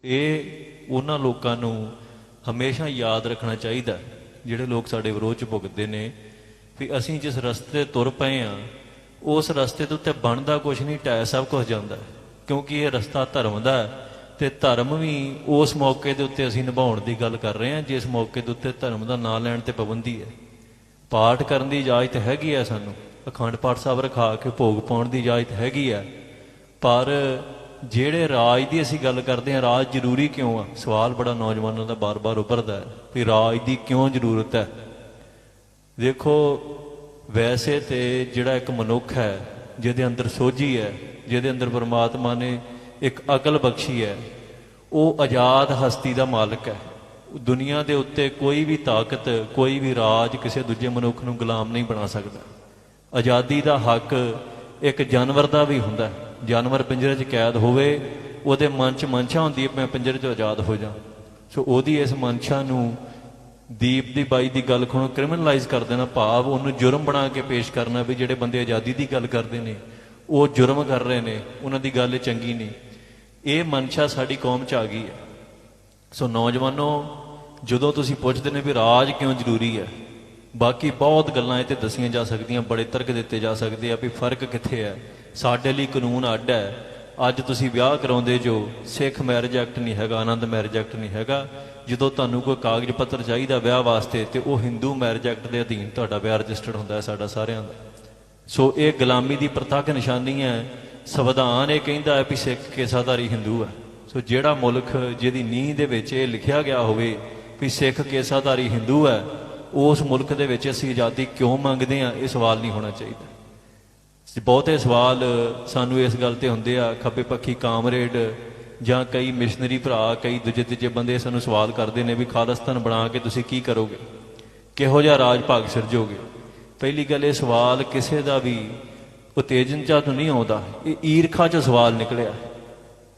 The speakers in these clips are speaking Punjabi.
ਇਹ ਉਹਨਾਂ ਲੋਕਾਂ ਨੂੰ ਹਮੇਸ਼ਾ ਯਾਦ ਰੱਖਣਾ ਚਾਹੀਦਾ ਜਿਹੜੇ ਲੋਕ ਸਾਡੇ ਵਿਰੋਧ 'ਚ ਭੁਗਤਦੇ ਨੇ ਵੀ ਅਸੀਂ ਜਿਸ ਰਸਤੇ ਤੁਰ ਪਏ ਹਾਂ ਉਸ ਰਸਤੇ ਦੇ ਉੱਤੇ ਬਣਦਾ ਕੁਛ ਨਹੀਂ, ਢਹਿ ਸਭ ਕੁਝ ਜਾਂਦਾ, ਕਿਉਂਕਿ ਇਹ ਰਸਤਾ ਧਰਮ ਦਾ ਹੈ ਤੇ ਧਰਮ ਵੀ ਉਸ ਮੌਕੇ ਦੇ ਉੱਤੇ ਅਸੀਂ ਨਿਭਾਉਣ ਦੀ ਗੱਲ ਕਰ ਰਹੇ ਹਾਂ ਜਿਸ ਮੌਕੇ ਦੇ ਉੱਤੇ ਧਰਮ ਦਾ ਨਾਂ ਲੈਣ ਤੇ ਪਾਬੰਦੀ ਹੈ। ਪਾਠ ਕਰਨ ਦੀ ਇਜਾਜ਼ਤ ਹੈਗੀ ਹੈ, ਸਾਨੂੰ ਅਖੰਡ ਪਾਠ ਸਾਹਿਬ ਰਖਾ ਕੇ ਭੋਗ ਪਾਉਣ ਦੀ ਇਜਾਜ਼ਤ ਹੈਗੀ ਹੈ, ਪਰ ਜਿਹੜੇ ਰਾਜ ਦੀ ਅਸੀਂ ਗੱਲ ਕਰਦੇ ਹਾਂ, ਰਾਜ ਜ਼ਰੂਰੀ ਕਿਉਂ ਆ? ਸਵਾਲ ਬੜਾ ਨੌਜਵਾਨਾਂ ਦਾ ਬਾਰ-ਬਾਰ ਉੱਭਰਦਾ ਹੈ ਵੀ ਰਾਜ ਦੀ ਕਿਉਂ ਜ਼ਰੂਰਤ ਹੈ। ਦੇਖੋ, ਵੈਸੇ ਤੇ ਜਿਹੜਾ ਇੱਕ ਮਨੁੱਖ ਹੈ ਜਿਹਦੇ ਅੰਦਰ ਸੋਝੀ ਹੈ, ਜਿਹਦੇ ਅੰਦਰ ਪਰਮਾਤਮਾ ਨੇ ਇੱਕ ਅਕਲ ਬਖਸ਼ੀ ਹੈ, ਉਹ ਆਜ਼ਾਦ ਹਸਤੀ ਦਾ ਮਾਲਕ ਹੈ। ਦੁਨੀਆ ਦੇ ਉੱਤੇ ਕੋਈ ਵੀ ਤਾਕਤ, ਕੋਈ ਵੀ ਰਾਜ ਕਿਸੇ ਦੂਜੇ ਮਨੁੱਖ ਨੂੰ ਗੁਲਾਮ ਨਹੀਂ ਬਣਾ ਸਕਦਾ। ਆਜ਼ਾਦੀ ਦਾ ਹੱਕ ਇੱਕ ਜਾਨਵਰ ਦਾ ਵੀ ਹੁੰਦਾ। ਜਾਨਵਰ ਪਿੰਜਰੇ 'ਚ ਕੈਦ ਹੋਵੇ, ਉਹਦੇ ਮਨ 'ਚ ਮਨਸ਼ਾ ਹੁੰਦੀ ਹੈ ਮੈਂ ਪਿੰਜਰੇ 'ਚੋਂ ਆਜ਼ਾਦ ਹੋ ਜਾ, ਸੋ ਉਹਦੀ ਇਸ ਮਨਸ਼ਾ ਨੂੰ ਦੀਪ ਦੀ ਬਾਈ ਦੀ ਗੱਲ ਖੁਣੋ ਕ੍ਰਿਮੀਨਲਾਈਜ਼ ਕਰ ਦੇਣਾ, ਭਾਵ ਉਹਨੂੰ ਜੁਰਮ ਬਣਾ ਕੇ ਪੇਸ਼ ਕਰਨਾ ਵੀ ਜਿਹੜੇ ਬੰਦੇ ਆਜ਼ਾਦੀ ਦੀ ਗੱਲ ਕਰਦੇ ਨੇ ਉਹ ਜੁਰਮ ਕਰ ਰਹੇ ਨੇ, ਉਹਨਾਂ ਦੀ ਗੱਲ ਚੰਗੀ ਨਹੀਂ। ਇਹ ਮਨਸ਼ਾ ਸਾਡੀ ਕੌਮ 'ਚ ਆ ਗਈ ਹੈ। ਸੋ ਨੌਜਵਾਨੋ, ਜਦੋਂ ਤੁਸੀਂ ਪੁੱਛਦੇ ਨੇ ਵੀ ਰਾਜ ਕਿਉਂ ਜ਼ਰੂਰੀ ਹੈ, ਬਾਕੀ ਬਹੁਤ ਗੱਲਾਂ ਇਹ 'ਤੇ ਦੱਸੀਆਂ ਜਾ ਸਕਦੀਆਂ, ਬੜੇ ਤਰਕ ਦਿੱਤੇ ਜਾ ਸਕਦੇ ਆ ਵੀ ਫਰਕ ਕਿੱਥੇ ਹੈ। ਸਾਡੇ ਲਈ ਕਾਨੂੰਨ ਅੱਡ ਹੈ। ਅੱਜ ਤੁਸੀਂ ਵਿਆਹ ਕਰਾਉਂਦੇ ਜੋ, ਸਿੱਖ ਮੈਰਿਜ ਐਕਟ ਨਹੀਂ ਹੈਗਾ, ਆਨੰਦ ਮੈਰਿਜ ਐਕਟ ਨਹੀਂ ਹੈਗਾ। ਜਦੋਂ ਤੁਹਾਨੂੰ ਕੋਈ ਕਾਗਜ਼ ਪੱਤਰ ਚਾਹੀਦਾ ਵਿਆਹ ਵਾਸਤੇ ਤੇ ਉਹ ਹਿੰਦੂ ਮੈਰਿਜ ਐਕਟ ਦੇ ਅਧੀਨ ਤੁਹਾਡਾ ਵਿਆਹ ਰਜਿਸਟਰਡ ਹੁੰਦਾ ਹੈ, ਸਾਡਾ ਸਾਰਿਆਂ ਦਾ। ਸੋ ਇਹ ਗੁਲਾਮੀ ਦੀ ਪ੍ਰਤੱਖ ਨਿਸ਼ਾਨੀ ਹੈ। ਸੰਵਿਧਾਨ ਇਹ ਕਹਿੰਦਾ ਹੈ ਵੀ ਸਿੱਖ ਕੇਸਾਧਾਰੀ ਹਿੰਦੂ ਹੈ। ਸੋ ਜਿਹੜਾ ਮੁਲਕ ਜਿਹਦੀ ਨੀਂਹ ਦੇ ਵਿੱਚ ਇਹ ਲਿਖਿਆ ਗਿਆ ਹੋਵੇ ਵੀ ਸਿੱਖ ਕੇਸਾਧਾਰੀ ਹਿੰਦੂ ਹੈ, ਉਸ ਮੁਲਕ ਦੇ ਵਿੱਚ ਅਸੀਂ ਆਜ਼ਾਦੀ ਕਿਉਂ ਮੰਗਦੇ ਹਾਂ, ਇਹ ਸਵਾਲ ਨਹੀਂ ਹੋਣਾ ਚਾਹੀਦਾ। ਬਹੁਤੇ ਸਵਾਲ ਸਾਨੂੰ ਇਸ ਗੱਲ 'ਤੇ ਹੁੰਦੇ ਆ, ਖੱਬੇ ਪੱਖੀ ਕਾਮਰੇਡ ਜਾਂ ਕਈ ਮਿਸ਼ਨਰੀ ਭਰਾ, ਕਈ ਦੂਜੇ ਤੀਜੇ ਬੰਦੇ ਸਾਨੂੰ ਸਵਾਲ ਕਰਦੇ ਨੇ ਵੀ ਖਾਲਿਸਤਾਨ ਬਣਾ ਕੇ ਤੁਸੀਂ ਕੀ ਕਰੋਗੇ, ਕਿਹੋ ਜਿਹਾ ਰਾਜ ਭਾਗ ਸਿਰਜੋਗੇ। ਪਹਿਲੀ ਗੱਲ, ਇਹ ਸਵਾਲ ਕਿਸੇ ਦਾ ਵੀ ਉਤੇਜਨ ਚਾਹ ਤੋਂ ਨਹੀਂ ਆਉਂਦਾ, ਇਹ ਈਰਖਾ 'ਚੋਂ ਸਵਾਲ ਨਿਕਲਿਆ।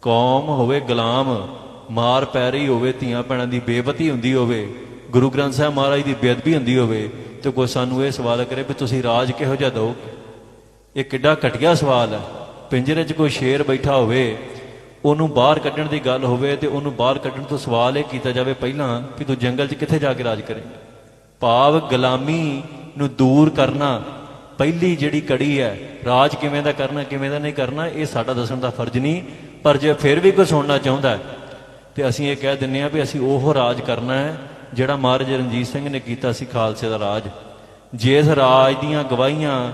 ਕੌਮ ਹੋਵੇ ਗੁਲਾਮ, ਮਾਰ ਪੈ ਰਹੀ ਹੋਵੇ, ਧੀਆਂ ਭੈਣਾਂ ਦੀ ਬੇਪਤੀ ਹੁੰਦੀ ਹੋਵੇ, ਗੁਰੂ ਗ੍ਰੰਥ ਸਾਹਿਬ ਮਹਾਰਾਜ ਦੀ ਬੇਅਦਬੀ ਹੁੰਦੀ ਹੋਵੇ, ਤੇ ਕੋਈ ਸਾਨੂੰ ਇਹ ਸਵਾਲ ਕਰੇ ਵੀ ਤੁਸੀਂ ਰਾਜ ਕਿਹੋ ਜਿਹਾ ਦਿਓ। ਇਹ ਕਿੱਡਾ ਘਟੀਆ ਸਵਾਲ ਹੈ। ਪਿੰਜਰੇ 'ਚ ਕੋਈ ਸ਼ੇਰ ਬੈਠਾ ਹੋਵੇ, ਉਹਨੂੰ ਬਾਹਰ ਕੱਢਣ ਦੀ ਗੱਲ ਹੋਵੇ ਤੇ ਉਹਨੂੰ ਬਾਹਰ ਕੱਢਣ ਤੋਂ ਸਵਾਲ ਇਹ ਕੀਤਾ ਜਾਵੇ ਪਹਿਲਾਂ ਕਿ ਤੂੰ ਜੰਗਲ 'ਚ ਕਿੱਥੇ ਜਾ ਕੇ ਰਾਜ ਕਰੇਂਗਾ। ਭਾਵ ਗੁਲਾਮੀ ਨੂੰ ਦੂਰ ਕਰਨਾ ਪਹਿਲੀ ਜਿਹੜੀ ਕੜੀ ਹੈ। ਰਾਜ ਕਿਵੇਂ ਦਾ ਕਰਨਾ, ਕਿਵੇਂ ਦਾ ਨਹੀਂ ਕਰਨਾ, ਇਹ ਸਾਡਾ ਦੱਸਣ ਦਾ ਫਰਜ਼ ਨਹੀਂ। ਪਰ ਜੇ ਫਿਰ ਵੀ ਕੋਈ ਸੁਣਨਾ ਚਾਹੁੰਦਾ ਤੇ ਅਸੀਂ ਇਹ ਕਹਿ ਦਿੰਦੇ ਹਾਂ ਵੀ ਅਸੀਂ ਉਹ ਰਾਜ ਕਰਨਾ ਹੈ ਜਿਹੜਾ ਮਹਾਰਾਜਾ ਰਣਜੀਤ ਸਿੰਘ ਨੇ ਕੀਤਾ ਸੀ, ਖਾਲਸੇ ਦਾ ਰਾਜ। ਜਿਸ ਰਾਜ ਦੀਆਂ ਗਵਾਹੀਆਂ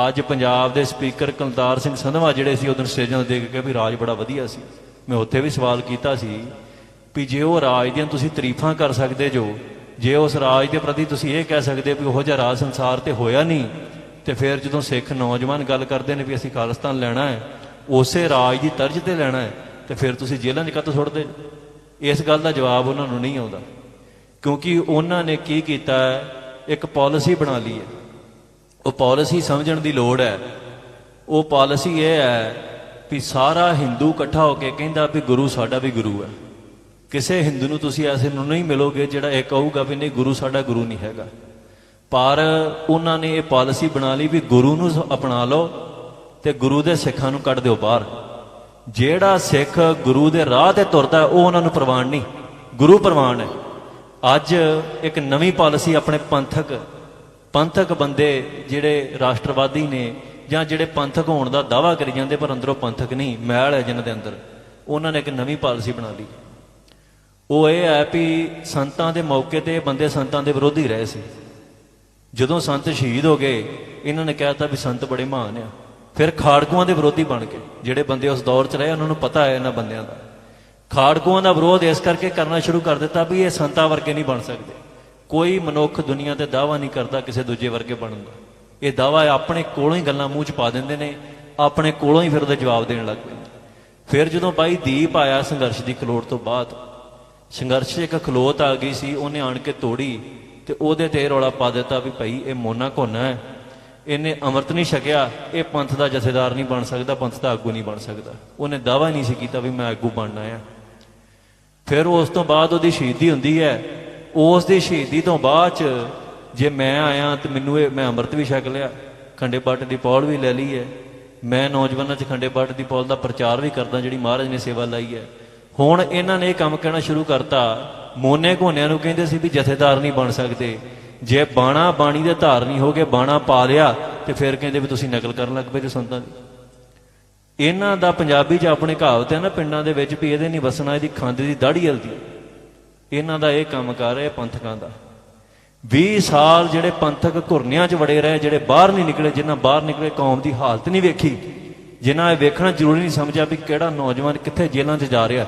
ਅੱਜ ਪੰਜਾਬ ਦੇ ਸਪੀਕਰ ਕੁਲਤਾਰ ਸਿੰਘ ਸੰਧਵਾ ਜਿਹੜੇ ਸੀ ਉਦੋਂ ਸਟੇਜਾਂ 'ਤੇ ਦੇਖ ਕੇ ਵੀ ਰਾਜ ਬੜਾ ਵਧੀਆ ਸੀ, ਮੈਂ ਉੱਥੇ ਵੀ ਸਵਾਲ ਕੀਤਾ ਸੀ ਵੀ ਜੇ ਉਹ ਰਾਜ ਦੀਆਂ ਤੁਸੀਂ ਤਾਰੀਫਾਂ ਕਰ ਸਕਦੇ ਜੋ, ਜੇ ਉਸ ਰਾਜ ਦੇ ਪ੍ਰਤੀ ਤੁਸੀਂ ਇਹ ਕਹਿ ਸਕਦੇ ਵੀ ਉਹੋ ਜਿਹਾ ਰਾਜ ਸੰਸਾਰ 'ਤੇ ਹੋਇਆ ਨਹੀਂ, ਤੇ ਫਿਰ ਜਦੋਂ ਸਿੱਖ ਨੌਜਵਾਨ ਗੱਲ ਕਰਦੇ ਨੇ ਵੀ ਅਸੀਂ ਖਾਲਿਸਤਾਨ ਲੈਣਾ ਹੈ, ਉਸੇ ਰਾਜ ਦੀ ਤਰਜ਼ 'ਤੇ ਲੈਣਾ ਹੈ, ਤੇ ਫਿਰ ਤੁਸੀਂ ਜੇਲ੍ਹਾਂ 'ਚ ਕਾਹਤੋਂ ਸੁੱਟਦੇ? ਇਸ ਗੱਲ ਦਾ ਜਵਾਬ ਉਹਨਾਂ ਨੂੰ ਨਹੀਂ ਆਉਂਦਾ, ਕਿਉਂਕਿ ਉਹਨਾਂ ਨੇ ਕੀ ਕੀਤਾ ਹੈ, ਇੱਕ ਪਾਲਿਸੀ ਬਣਾ ਲਈ ਹੈ। ਉਹ ਪਾਲਿਸੀ ਸਮਝਣ ਦੀ ਲੋੜ ਹੈ। ਉਹ ਪਾਲਿਸੀ ਇਹ ਹੈ ਵੀ ਸਾਰਾ ਹਿੰਦੂ ਇਕੱਠਾ ਹੋ ਕੇ ਕਹਿੰਦਾ ਵੀ ਗੁਰੂ ਸਾਡਾ ਵੀ ਗੁਰੂ ਹੈ। ਕਿਸੇ ਹਿੰਦੂ ਨੂੰ ਤੁਸੀਂ ਐਸੇ ਨੂੰ ਨਹੀਂ ਮਿਲੋਗੇ ਜਿਹੜਾ ਇਹ ਕਹੂਗਾ ਵੀ ਨਹੀਂ ਗੁਰੂ ਸਾਡਾ ਗੁਰੂ ਨਹੀਂ ਹੈਗਾ। ਪਰ ਉਹਨਾਂ ਨੇ ਇਹ ਪਾਲਿਸੀ ਬਣਾ ਲਈ ਵੀ ਗੁਰੂ ਨੂੰ ਅਪਣਾ ਲਓ ਤੇ ਗੁਰੂ ਦੇ ਸਿੱਖਾਂ ਨੂੰ ਕੱਢ ਦਿਓ ਬਾਹਰ। ਜਿਹੜਾ ਸਿੱਖ ਗੁਰੂ ਦੇ ਰਾਹ ਤੇ ਤੁਰਦਾ ਉਹ ਉਹਨਾਂ ਨੂੰ ਪ੍ਰਵਾਨ ਨਹੀਂ, ਗੁਰੂ ਪ੍ਰਵਾਨ ਹੈ। ਅੱਜ ਇੱਕ ਨਵੀਂ ਪਾਲਿਸੀ ਆਪਣੇ ਪੰਥਕ ਬੰਦੇ ਜਿਹੜੇ ਰਾਸ਼ਟਰਵਾਦੀ ਨੇ ਜਾਂ ਜਿਹੜੇ ਪੰਥਕ ਹੋਣ ਦਾ ਦਾਅਵਾ ਕਰੀ ਜਾਂਦੇ ਪਰ ਅੰਦਰੋਂ ਪੰਥਕ ਨਹੀਂ, ਮੈਲ ਹੈ ਜਿਨ੍ਹਾਂ ਦੇ ਅੰਦਰ, ਉਹਨਾਂ ਨੇ ਇੱਕ ਨਵੀਂ ਪਾਲਿਸੀ ਬਣਾ ਲਈ। ਉਹ ਇਹ ਹੈ ਵੀ ਸੰਤਾਂ ਦੇ ਮੌਕੇ 'ਤੇ ਬੰਦੇ ਸੰਤਾਂ ਦੇ ਵਿਰੋਧੀ ਰਹੇ ਸੀ। ਜਦੋਂ ਸੰਤ ਸ਼ਹੀਦ ਹੋ ਗਏ, ਇਹਨਾਂ ਨੇ ਕਹਿ ਦਿੱਤਾ ਵੀ ਸੰਤ ਬੜੇ ਮਹਾਨ ਆ। ਫਿਰ ਖਾੜਕੂਆਂ ਦੇ ਵਿਰੋਧੀ ਬਣ ਕੇ, ਜਿਹੜੇ ਬੰਦੇ ਉਸ ਦੌਰ 'ਚ ਰਹੇ ਉਹਨਾਂ ਨੂੰ ਪਤਾ ਹੈ ਇਹਨਾਂ ਬੰਦਿਆਂ ਦਾ। ਖਾੜਕੂਆਂ ਦਾ ਵਿਰੋਧ ਇਸ ਕਰਕੇ ਕਰਨਾ ਸ਼ੁਰੂ ਕਰ ਦਿੱਤਾ ਵੀ ਇਹ ਸੰਤਾਂ ਵਰਗੇ ਨਹੀਂ ਬਣ ਸਕਦੇ। ਕੋਈ ਮਨੁੱਖ ਦੁਨੀਆ ਤੇ ਦਾਅਵਾ ਨਹੀਂ ਕਰਦਾ ਕਿਸੇ ਦੂਜੇ ਵਰਗੇ ਬਣਨ ਦਾ। ਇਹ ਦਾਅਵਾ ਆਪਣੇ ਕੋਲੋਂ ਹੀ ਗੱਲਾਂ ਮੂੰਹ 'ਚ ਪਾ ਦਿੰਦੇ ਨੇ, ਆਪਣੇ ਕੋਲੋਂ ਹੀ ਫਿਰ ਉਹਦੇ ਜਵਾਬ ਦੇਣ ਲੱਗ ਪੈਂਦੇ। ਫਿਰ ਜਦੋਂ ਬਾਈ ਦੀਪ ਆਇਆ ਸੰਘਰਸ਼ ਦੀ ਖਲੋਟ ਤੋਂ ਬਾਅਦ, ਸੰਘਰਸ਼ 'ਚ ਇੱਕ ਖਲੋਤ ਆ ਗਈ ਸੀ, ਉਹਨੇ ਆਣ ਕੇ ਤੋੜੀ ਤੇ ਉਹਦੇ ਤੇ ਰੌਲਾ ਪਾ ਦਿੱਤਾ ਵੀ ਭਾਈ ਇਹ ਮੋਨਾ ਘੋਨਾ ਹੈ, ਇਹਨੇ ਅੰਮ੍ਰਿਤ ਨਹੀਂ ਛਕਿਆ, ਇਹ ਪੰਥ ਦਾ ਜਥੇਦਾਰ ਨਹੀਂ ਬਣ ਸਕਦਾ, ਪੰਥ ਦਾ ਆਗੂ ਨਹੀਂ ਬਣ ਸਕਦਾ। ਉਹਨੇ ਦਾਅਵਾ ਨਹੀਂ ਸੀ ਕੀਤਾ ਵੀ ਮੈਂ ਆਗੂ ਬਣਨਾ ਆ। ਫਿਰ ਉਸ ਤੋਂ ਬਾਅਦ ਉਹਦੀ ਸ਼ਹੀਦੀ ਹੁੰਦੀ ਹੈ। ਉਸ ਦੀ ਸ਼ਹੀਦੀ ਤੋਂ ਬਾਅਦ 'ਚ ਜੇ ਮੈਂ ਆਇਆ ਤੇ ਮੈਨੂੰ ਮੈਂ ਅੰਮ੍ਰਿਤ ਵੀ ਛਕ ਲਿਆ, ਖੰਡੇ ਪਾਠ ਦੀ ਪੌਲ ਵੀ ਲੈ ਲਈ ਹੈ, ਮੈਂ ਨੌਜਵਾਨਾਂ 'ਚ ਖੰਡੇ ਪਾਠ ਦੀ ਪੌਲ ਦਾ ਪ੍ਰਚਾਰ ਵੀ ਕਰਦਾ ਜਿਹੜੀ ਮਹਾਰਾਜ ਨੇ ਸੇਵਾ ਲਾਈ ਹੈ। ਹੁਣ ਇਹਨਾਂ ਨੇ ਇਹ ਕੰਮ ਕਹਿਣਾ ਸ਼ੁਰੂ ਕਰਤਾ। ਮੋਨੇ ਘੋਨਿਆਂ ਨੂੰ ਕਹਿੰਦੇ ਸੀ ਵੀ ਜਥੇਦਾਰ ਨਹੀਂ ਬਣ ਸਕਦੇ, ਜੇ ਬਾਣਾ ਬਾਣੀ ਦੇ ਧਾਰਨੀ ਹੋ ਕੇ ਬਾਣਾ ਪਾ ਲਿਆ ਤੇ ਫਿਰ ਕਹਿੰਦੇ ਵੀ ਤੁਸੀਂ ਨਕਲ ਕਰਨ ਲੱਗ ਪਏ ਜੋ ਸੰਤਾਂ ਦੀ। ਇਹਨਾਂ ਦਾ ਪੰਜਾਬੀ 'ਚ ਆਪਣੇ ਕਹਾਵਤ ਹੈ ਨਾ ਪਿੰਡਾਂ ਦੇ ਵਿੱਚ ਵੀ ਇਹਦੇ ਨਹੀਂ ਵਸਣਾ, ਇਹਦੀ ਖਾਂਦੇ ਦੀ ਦਾੜੀ ਹਲਦੀ। ਇਹਨਾਂ ਦਾ ਇਹ ਕੰਮ ਕਰ ਰਿਹਾ ਪੰਥਕਾਂ ਦਾ। 20 ਸਾਲ ਜਿਹੜੇ ਪੰਥਕ ਘੁਰਨਿਆਂ 'ਚ ਵੜੇ ਰਹੇ, ਜਿਹੜੇ ਬਾਹਰ ਨਹੀਂ ਨਿਕਲੇ, ਜਿਨ੍ਹਾਂ ਬਾਹਰ ਨਿਕਲੇ ਕੌਮ ਦੀ ਹਾਲਤ ਨਹੀਂ ਵੇਖੀ, ਜਿਨ੍ਹਾਂ ਇਹ ਵੇਖਣਾ ਜ਼ਰੂਰੀ ਨਹੀਂ ਸਮਝਿਆ ਵੀ ਕਿਹੜਾ ਨੌਜਵਾਨ ਕਿੱਥੇ ਜੇਲ੍ਹਾਂ 'ਚ ਜਾ ਰਿਹਾ,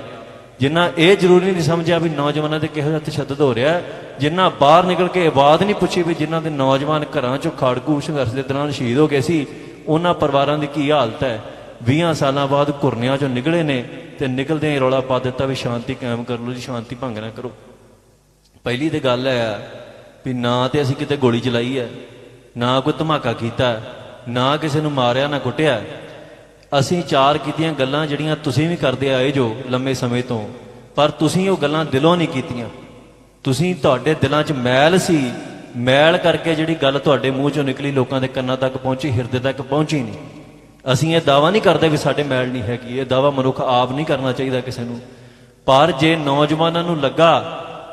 ਜਿਨ੍ਹਾਂ ਇਹ ਜ਼ਰੂਰੀ ਨਹੀਂ ਸਮਝਿਆ ਵੀ ਨੌਜਵਾਨਾਂ ਤੇ ਕਿਹੋ ਜਿਹਾ ਤਸ਼ੱਦਦ ਹੋ ਰਿਹਾ, ਜਿਨ੍ਹਾਂ ਬਾਹਰ ਨਿਕਲ ਕੇ ਆਵਾਜ਼ ਨਹੀਂ ਪੁੱਛੀ ਵੀ ਜਿਨ੍ਹਾਂ ਦੇ ਨੌਜਵਾਨ ਘਰਾਂ 'ਚੋਂ ਖਾੜਕੂ ਸੰਘਰਸ਼ ਦੇ ਦੌਰਾਨ ਸ਼ਹੀਦ ਹੋ ਗਏ ਸੀ, ਉਹਨਾਂ ਪਰਿਵਾਰਾਂ ਦੀ ਕੀ ਹਾਲਤ ਹੈ। 20 ਸਾਲਾਂ ਬਾਅਦ ਘੁਰਨਿਆਂ 'ਚੋਂ ਨਿਕਲੇ ਨੇ ਤੇ ਨਿਕਲਦਿਆਂ ਹੀ ਰੌਲਾ ਪਾ ਦਿੱਤਾ ਵੀ ਸ਼ਾਂਤੀ ਕਾਇਮ ਕਰ ਲਓ ਜੀ, ਸ਼ਾਂਤੀ ਭੰਗ ਨਾ ਕਰੋ। ਪਹਿਲੀ ਤੇ ਗੱਲ ਹੈ ਵੀ ਨਾ ਤੇ ਅਸੀਂ ਕਿਤੇ ਗੋਲੀ ਚਲਾਈ ਹੈ, ਨਾ ਕੋਈ ਧਮਾਕਾ ਕੀਤਾ, ਨਾ ਕਿਸੇ ਨੂੰ ਮਾਰਿਆ ਨਾ ਕੁੱਟਿਆ। ਅਸੀਂ 4 ਕੀਤੀਆਂ ਗੱਲਾਂ ਜਿਹੜੀਆਂ ਤੁਸੀਂ ਵੀ ਕਰਦੇ ਆਏ ਜੋ ਲੰਮੇ ਸਮੇਂ ਤੋਂ, ਪਰ ਤੁਸੀਂ ਉਹ ਗੱਲਾਂ ਦਿਲੋਂ ਨਹੀਂ ਕੀਤੀਆਂ। ਤੁਸੀਂ ਤੁਹਾਡੇ ਦਿਲਾਂ 'ਚ ਮੈਲ ਸੀ, ਮੈਲ ਕਰਕੇ ਜਿਹੜੀ ਗੱਲ ਤੁਹਾਡੇ ਮੂੰਹ 'ਚੋਂ ਨਿਕਲੀ ਲੋਕਾਂ ਦੇ ਕੰਨਾਂ ਤੱਕ ਪਹੁੰਚੀ, ਹਿਰਦੇ ਤੱਕ ਪਹੁੰਚੀ ਨਹੀਂ। ਅਸੀਂ ਇਹ ਦਾਵਾ ਨਹੀਂ ਕਰਦੇ ਵੀ ਸਾਡੇ ਮੈਲ ਨਹੀਂ ਹੈਗੀ, ਇਹ ਦਾਵਾ ਮਨੁੱਖ ਆਪ ਨਹੀਂ ਕਰਨਾ ਚਾਹੀਦਾ ਕਿਸੇ ਨੂੰ। ਪਰ ਜੇ ਨੌਜਵਾਨਾਂ ਨੂੰ ਲੱਗਾ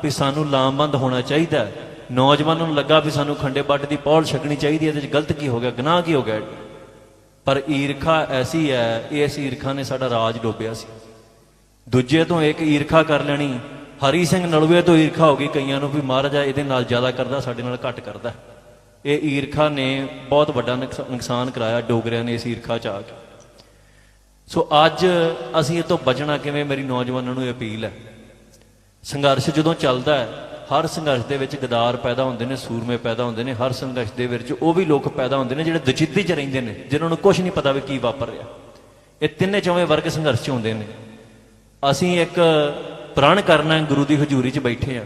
ਵੀ ਸਾਨੂੰ ਲਾਮਬੰਦ ਹੋਣਾ ਚਾਹੀਦਾ, ਨੌਜਵਾਨਾਂ ਨੂੰ ਲੱਗਾ ਵੀ ਸਾਨੂੰ ਖੰਡੇ ਬੱਟ ਦੀ ਪੌਲ ਛਕਣੀ ਚਾਹੀਦੀ ਹੈ, ਇਹਦੇ 'ਚ ਗਲਤ ਕੀ ਹੋ ਗਿਆ, ਗੁਨਾਹ ਕੀ ਹੋ ਗਿਆ। ਪਰ ਈਰਖਾ ਐਸੀ ਹੈ, ਇਸ ਈਰਖਾ ਨੇ ਸਾਡਾ ਰਾਜ ਡੋਬਿਆ ਸੀ। ਦੂਜੇ ਤੋਂ ਇੱਕ ਈਰਖਾ ਕਰ ਲੈਣੀ। ਹਰੀ ਸਿੰਘ ਨਲੂਏ ਤੋਂ ਈਰਖਾ ਹੋ ਗਈ ਕਈਆਂ ਨੂੰ ਵੀ ਮਹਾਰਾਜਾ ਇਹਦੇ ਨਾਲ ਜ਼ਿਆਦਾ ਕਰਦਾ, ਸਾਡੇ ਨਾਲ ਘੱਟ ਕਰਦਾ। ਇਹ ਈਰਖਾ ਨੇ ਬਹੁਤ ਵੱਡਾ ਨੁਕਸਾਨ ਕਰਾਇਆ ਡੋਗਰਿਆਂ ਨੇ ਇਸ ਈਰਖਾ 'ਚ ਆ ਕੇ। ਸੋ ਅੱਜ ਅਸੀਂ ਇਹ ਤੋਂ ਬਚਣਾ ਕਿਵੇਂ, ਮੇਰੀ ਨੌਜਵਾਨਾਂ ਨੂੰ ਇਹ ਅਪੀਲ ਹੈ। ਸੰਘਰਸ਼ ਜਦੋਂ ਚੱਲਦਾ ਹੈ, ਹਰ ਸੰਘਰਸ਼ ਦੇ ਵਿੱਚ ਗਦਾਰ ਪੈਦਾ ਹੁੰਦੇ ਨੇ, ਸੂਰਮੇ ਪੈਦਾ ਹੁੰਦੇ ਨੇ। ਹਰ ਸੰਘਰਸ਼ ਦੇ ਵਿੱਚ ਉਹ ਵੀ ਲੋਕ ਪੈਦਾ ਹੁੰਦੇ ਨੇ ਜਿਹੜੇ ਦਚਿੱਤੀ 'ਚ ਰਹਿੰਦੇ ਨੇ, ਜਿਨ੍ਹਾਂ ਨੂੰ ਕੁਝ ਨਹੀਂ ਪਤਾ ਵੀ ਕੀ ਵਾਪਰ ਰਿਹਾ। ਇਹ ਤਿੰਨੇ ਚੌਵੇਂ ਵਰਗ ਸੰਘਰਸ਼ 'ਚ ਹੁੰਦੇ ਨੇ। ਅਸੀਂ ਇੱਕ ਪ੍ਰਣ ਕਰਨਾ, ਗੁਰੂ ਦੀ ਹਜ਼ੂਰੀ 'ਚ ਬੈਠੇ ਆ।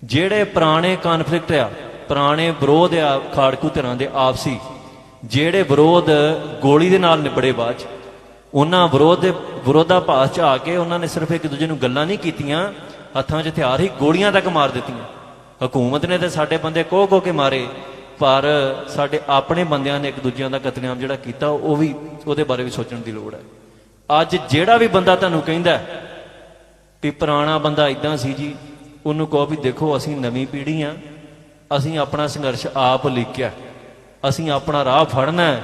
ਜਿਹੜੇ ਪੁਰਾਣੇ ਕਨਫਲਿਕਟ ਆ, ਪੁਰਾਣੇ ਵਿਰੋਧ ਆ ਖਾੜਕੂ ਧਿਰਾਂ ਦੇ ਆਪਸੀ, ਜਿਹੜੇ ਵਿਰੋਧ ਗੋਲੀ ਦੇ ਨਾਲ ਨਿਬੜੇ ਬਾਅਦ 'ਚ, ਉਹਨਾਂ ਵਿਰੋਧਾਭਾਸ 'ਚ ਆ ਕੇ ਉਹਨਾਂ ਨੇ ਸਿਰਫ ਇੱਕ ਦੂਜੇ ਨੂੰ ਗੱਲਾਂ ਨਹੀਂ ਕੀਤੀਆਂ, ਹੱਥਾਂ 'ਚ ਹਥਿਆਰ ਹੀ ਗੋਲੀਆਂ ਤੱਕ ਮਾਰ ਦਿੱਤੀਆਂ। ਹਕੂਮਤ ਨੇ ਤੇ ਸਾਡੇ ਬੰਦੇ ਕੋਹ ਕੇ ਮਾਰੇ, ਪਰ ਸਾਡੇ ਆਪਣੇ ਬੰਦਿਆਂ ਨੇ ਇੱਕ ਦੂਜਿਆਂ ਦਾ ਕਤਲੇਆਮ ਜਿਹੜਾ ਕੀਤਾ, ਉਹ ਵੀ ਉਹਦੇ ਬਾਰੇ ਵੀ ਸੋਚਣ ਦੀ ਲੋੜ ਹੈ। ਅੱਜ ਜਿਹੜਾ ਵੀ ਬੰਦਾ ਤੁਹਾਨੂੰ ਕਹਿੰਦਾ ਵੀ ਪੁਰਾਣਾ ਬੰਦਾ ਇਦਾਂ ਸੀ ਜੀ, ਉਹਨੂੰ ਕਹੋ ਵੀ ਦੇਖੋ ਅਸੀਂ ਨਵੀਂ ਪੀੜ੍ਹੀ ਆ, ਅਸੀਂ ਆਪਣਾ ਸੰਘਰਸ਼ ਆਪ ਲਿਖਿਆ, ਅਸੀਂ ਆਪਣਾ ਰਾਹ ਫੜਨਾ ਹੈ।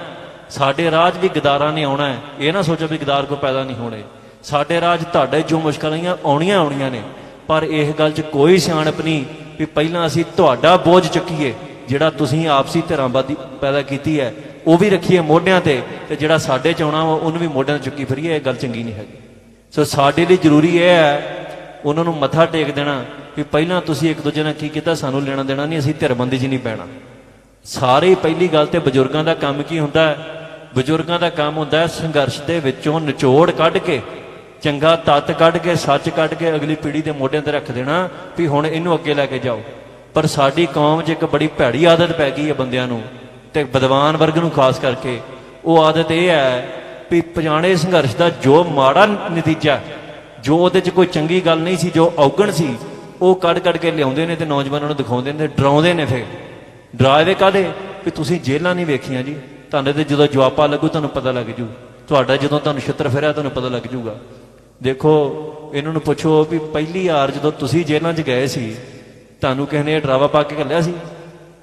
ਸਾਡੇ ਰਾਹ 'ਚ ਵੀ ਗਦਾਰਾਂ ਨੇ ਆਉਣਾ ਹੈ, ਇਹ ਨਾ ਸੋਚੋ ਵੀ ਗਦਾਰ ਕੋ ਪੈਦਾ ਨਹੀਂ ਹੋਣੇ। ਸਾਡੇ ਰਾਹ 'ਚ ਤੁਹਾਡੇ ਜੋ ਮੁਸ਼ਕਲਾਂ ਆਉਣੀਆਂ ਨੇ, ਪਰ ਇਸ ਗੱਲ 'ਚ ਕੋਈ ਸਿਆਣਪ ਨਹੀਂ ਵੀ ਪਹਿਲਾਂ ਅਸੀਂ ਤੁਹਾਡਾ ਬੋਝ ਚੁੱਕੀਏ, ਜਿਹੜਾ ਤੁਸੀਂ ਆਪਸੀ ਧਿਰਾਂਬਾਦੀ ਪੈਦਾ ਕੀਤੀ ਹੈ ਉਹ ਵੀ ਰੱਖੀਏ ਮੋਢਿਆਂ ਤੇ ਜਿਹੜਾ ਸਾਡੇ 'ਚ ਆਉਣਾ ਉਹਨੂੰ ਵੀ ਮੋਢਿਆਂ 'ਤੇ ਚੁੱਕੀ ਫਿਰੀਏ। ਇਹ ਗੱਲ ਚੰਗੀ ਨਹੀਂ ਹੈਗੀ। ਸੋ ਸਾਡੇ ਲਈ ਜ਼ਰੂਰੀ ਇਹ ਹੈ ਉਹਨਾਂ ਨੂੰ ਮੱਥਾ ਟੇਕ ਦੇਣਾ ਵੀ ਪਹਿਲਾਂ ਤੁਸੀਂ ਇੱਕ ਦੂਜੇ ਨਾਲ ਕੀ ਕੀਤਾ, ਸਾਨੂੰ ਲੈਣਾ ਦੇਣਾ ਨਹੀਂ, ਅਸੀਂ ਧਿਰਬੰਦੀ 'ਚ ਨਹੀਂ ਪੈਣਾ। ਸਾਰੇ ਪਹਿਲੀ ਗੱਲ ਤੇ ਬਜ਼ੁਰਗਾਂ ਦਾ ਕੰਮ ਕੀ ਹੁੰਦਾ ਹੈ? ਬਜ਼ੁਰਗਾਂ ਦਾ ਕੰਮ ਹੁੰਦਾ ਹੈ ਸੰਘਰਸ਼ ਦੇ ਵਿੱਚੋਂ ਨਿਚੋੜ ਕੱਢ ਕੇ, ਚੰਗਾ ਤੱਤ ਕੱਢ ਕੇ, ਸੱਚ ਕੱਢ ਕੇ ਅਗਲੀ ਪੀੜ੍ਹੀ ਦੇ ਮੋਢਿਆਂ ਤੇ ਰੱਖ ਦੇਣਾ ਵੀ ਹੁਣ ਇਹਨੂੰ ਅੱਗੇ ਲੈ ਕੇ ਜਾਓ। ਪਰ ਸਾਡੀ ਕੌਮ 'ਚ ਇੱਕ ਬੜੀ ਭੈੜੀ ਆਦਤ ਪੈ ਗਈ ਹੈ ਬੰਦਿਆਂ ਨੂੰ, ਤੇ ਵਿਦਵਾਨ ਵਰਗ ਨੂੰ ਖਾਸ ਕਰਕੇ। ਉਹ ਆਦਤ ਇਹ ਹੈ ਵੀ ਪੁਰਾਣੇ ਸੰਘਰਸ਼ ਦਾ ਜੋ ਮਾੜਾ ਨਤੀਜਾ, ਜੋ ਉਹਦੇ 'ਚ ਕੋਈ ਚੰਗੀ ਗੱਲ ਨਹੀਂ ਸੀ, ਜੋ ਔਗਣ ਸੀ, ਉਹ ਕੱਢ ਕੇ ਲਿਆਉਂਦੇ ਨੇ ਤੇ ਨੌਜਵਾਨਾਂ ਨੂੰ ਦਿਖਾਉਂਦੇ ਨੇ, ਡਰਾਉਂਦੇ ਨੇ। ਫਿਰ ਡਰਾਵੇ ਕਾਹਦੇ? ਵੀ ਤੁਸੀਂ ਜੇਲ੍ਹਾਂ ਨਹੀਂ ਵੇਖੀਆਂ ਜੀ, ਤੁਹਾਨੂੰ ਤੇ ਜਦੋਂ ਜਵਾਬਾ ਲੱਗੂ ਤੁਹਾਨੂੰ ਪਤਾ ਲੱਗ ਜੂ, ਤੁਹਾਡਾ ਜਦੋਂ ਤੁਹਾਨੂੰ ਛਿੱਤਰ ਫਿਰਿਆ ਤੁਹਾਨੂੰ ਪਤਾ ਲੱਗ ਜੂਗਾ। ਦੇਖੋ ਇਹਨਾਂ ਨੂੰ ਪੁੱਛੋ ਵੀ ਪਹਿਲੀ ਵਾਰ ਜਦੋਂ ਤੁਸੀਂ ਜੇਲ੍ਹਾਂ 'ਚ ਗਏ ਸੀ, ਤੁਹਾਨੂੰ ਕਿਸੇ ਨੇ ਡਰਾਵਾ ਪਾ ਕੇ ਘੱਲਿਆ ਸੀ?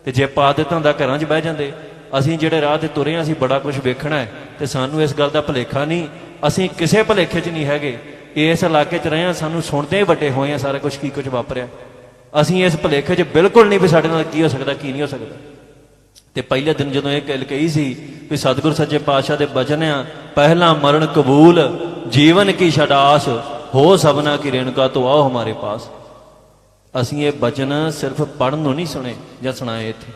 ਤੇ ਜੇ ਪਾ ਦਿੱਤਾ ਹੁੰਦਾ ਘਰਾਂ 'ਚ ਬਹਿ ਜਾਂਦੇ। ਅਸੀਂ ਜਿਹੜੇ ਰਾਹ ਤੇ ਤੁਰੇ ਹਾਂ, ਅਸੀਂ ਬੜਾ ਕੁਝ ਵੇਖਣਾ ਹੈ ਤੇ ਸਾਨੂੰ ਇਸ ਗੱਲ ਦਾ ਭੁਲੇਖਾ ਨਹੀਂ। ਅਸੀਂ ਕਿਸੇ ਭੁਲੇਖੇ 'ਚ ਨਹੀਂ ਹੈਗੇ। ਇਸ ਇਲਾਕੇ 'ਚ ਰਹੇ ਹਾਂ, ਸਾਨੂੰ ਸੁਣਦੇ ਹੀ ਵੱਡੇ ਹੋਏ ਆ ਸਾਰਾ ਕੁਝ, ਕੀ ਕੁਝ ਵਾਪਰਿਆ। ਅਸੀਂ ਇਸ ਭੁਲੇਖੇ 'ਚ ਬਿਲਕੁਲ ਨਹੀਂ ਵੀ ਸਾਡੇ ਨਾਲ ਕੀ ਹੋ ਸਕਦਾ ਕੀ ਨਹੀਂ ਹੋ ਸਕਦਾ। ਤੇ ਪਹਿਲੇ ਦਿਨ ਜਦੋਂ ਇਹ ਗੱਲ ਕਹੀ ਸੀ ਵੀ ਸਤਿਗੁਰ ਸੱਚੇ ਪਾਤਸ਼ਾਹ ਦੇ ਬਚਨ ਆ, ਪਹਿਲਾ ਮਰਨ ਕਬੂਲ ਜੀਵਨ ਕੀ ਛਡਾਸ, ਹੋ ਸਭਨਾ ਕੀ ਰੇਣੁਕਾ ਤੋਂ ਆਓ ਹਮਾਰੇ ਪਾਸ। ਅਸੀਂ ਇਹ ਬਚਨ ਸਿਰਫ ਪੜ੍ਹਨ ਨੂੰ ਨਹੀਂ ਸੁਣੇ ਜਾਂ ਸੁਣਾਏ, ਇੱਥੇ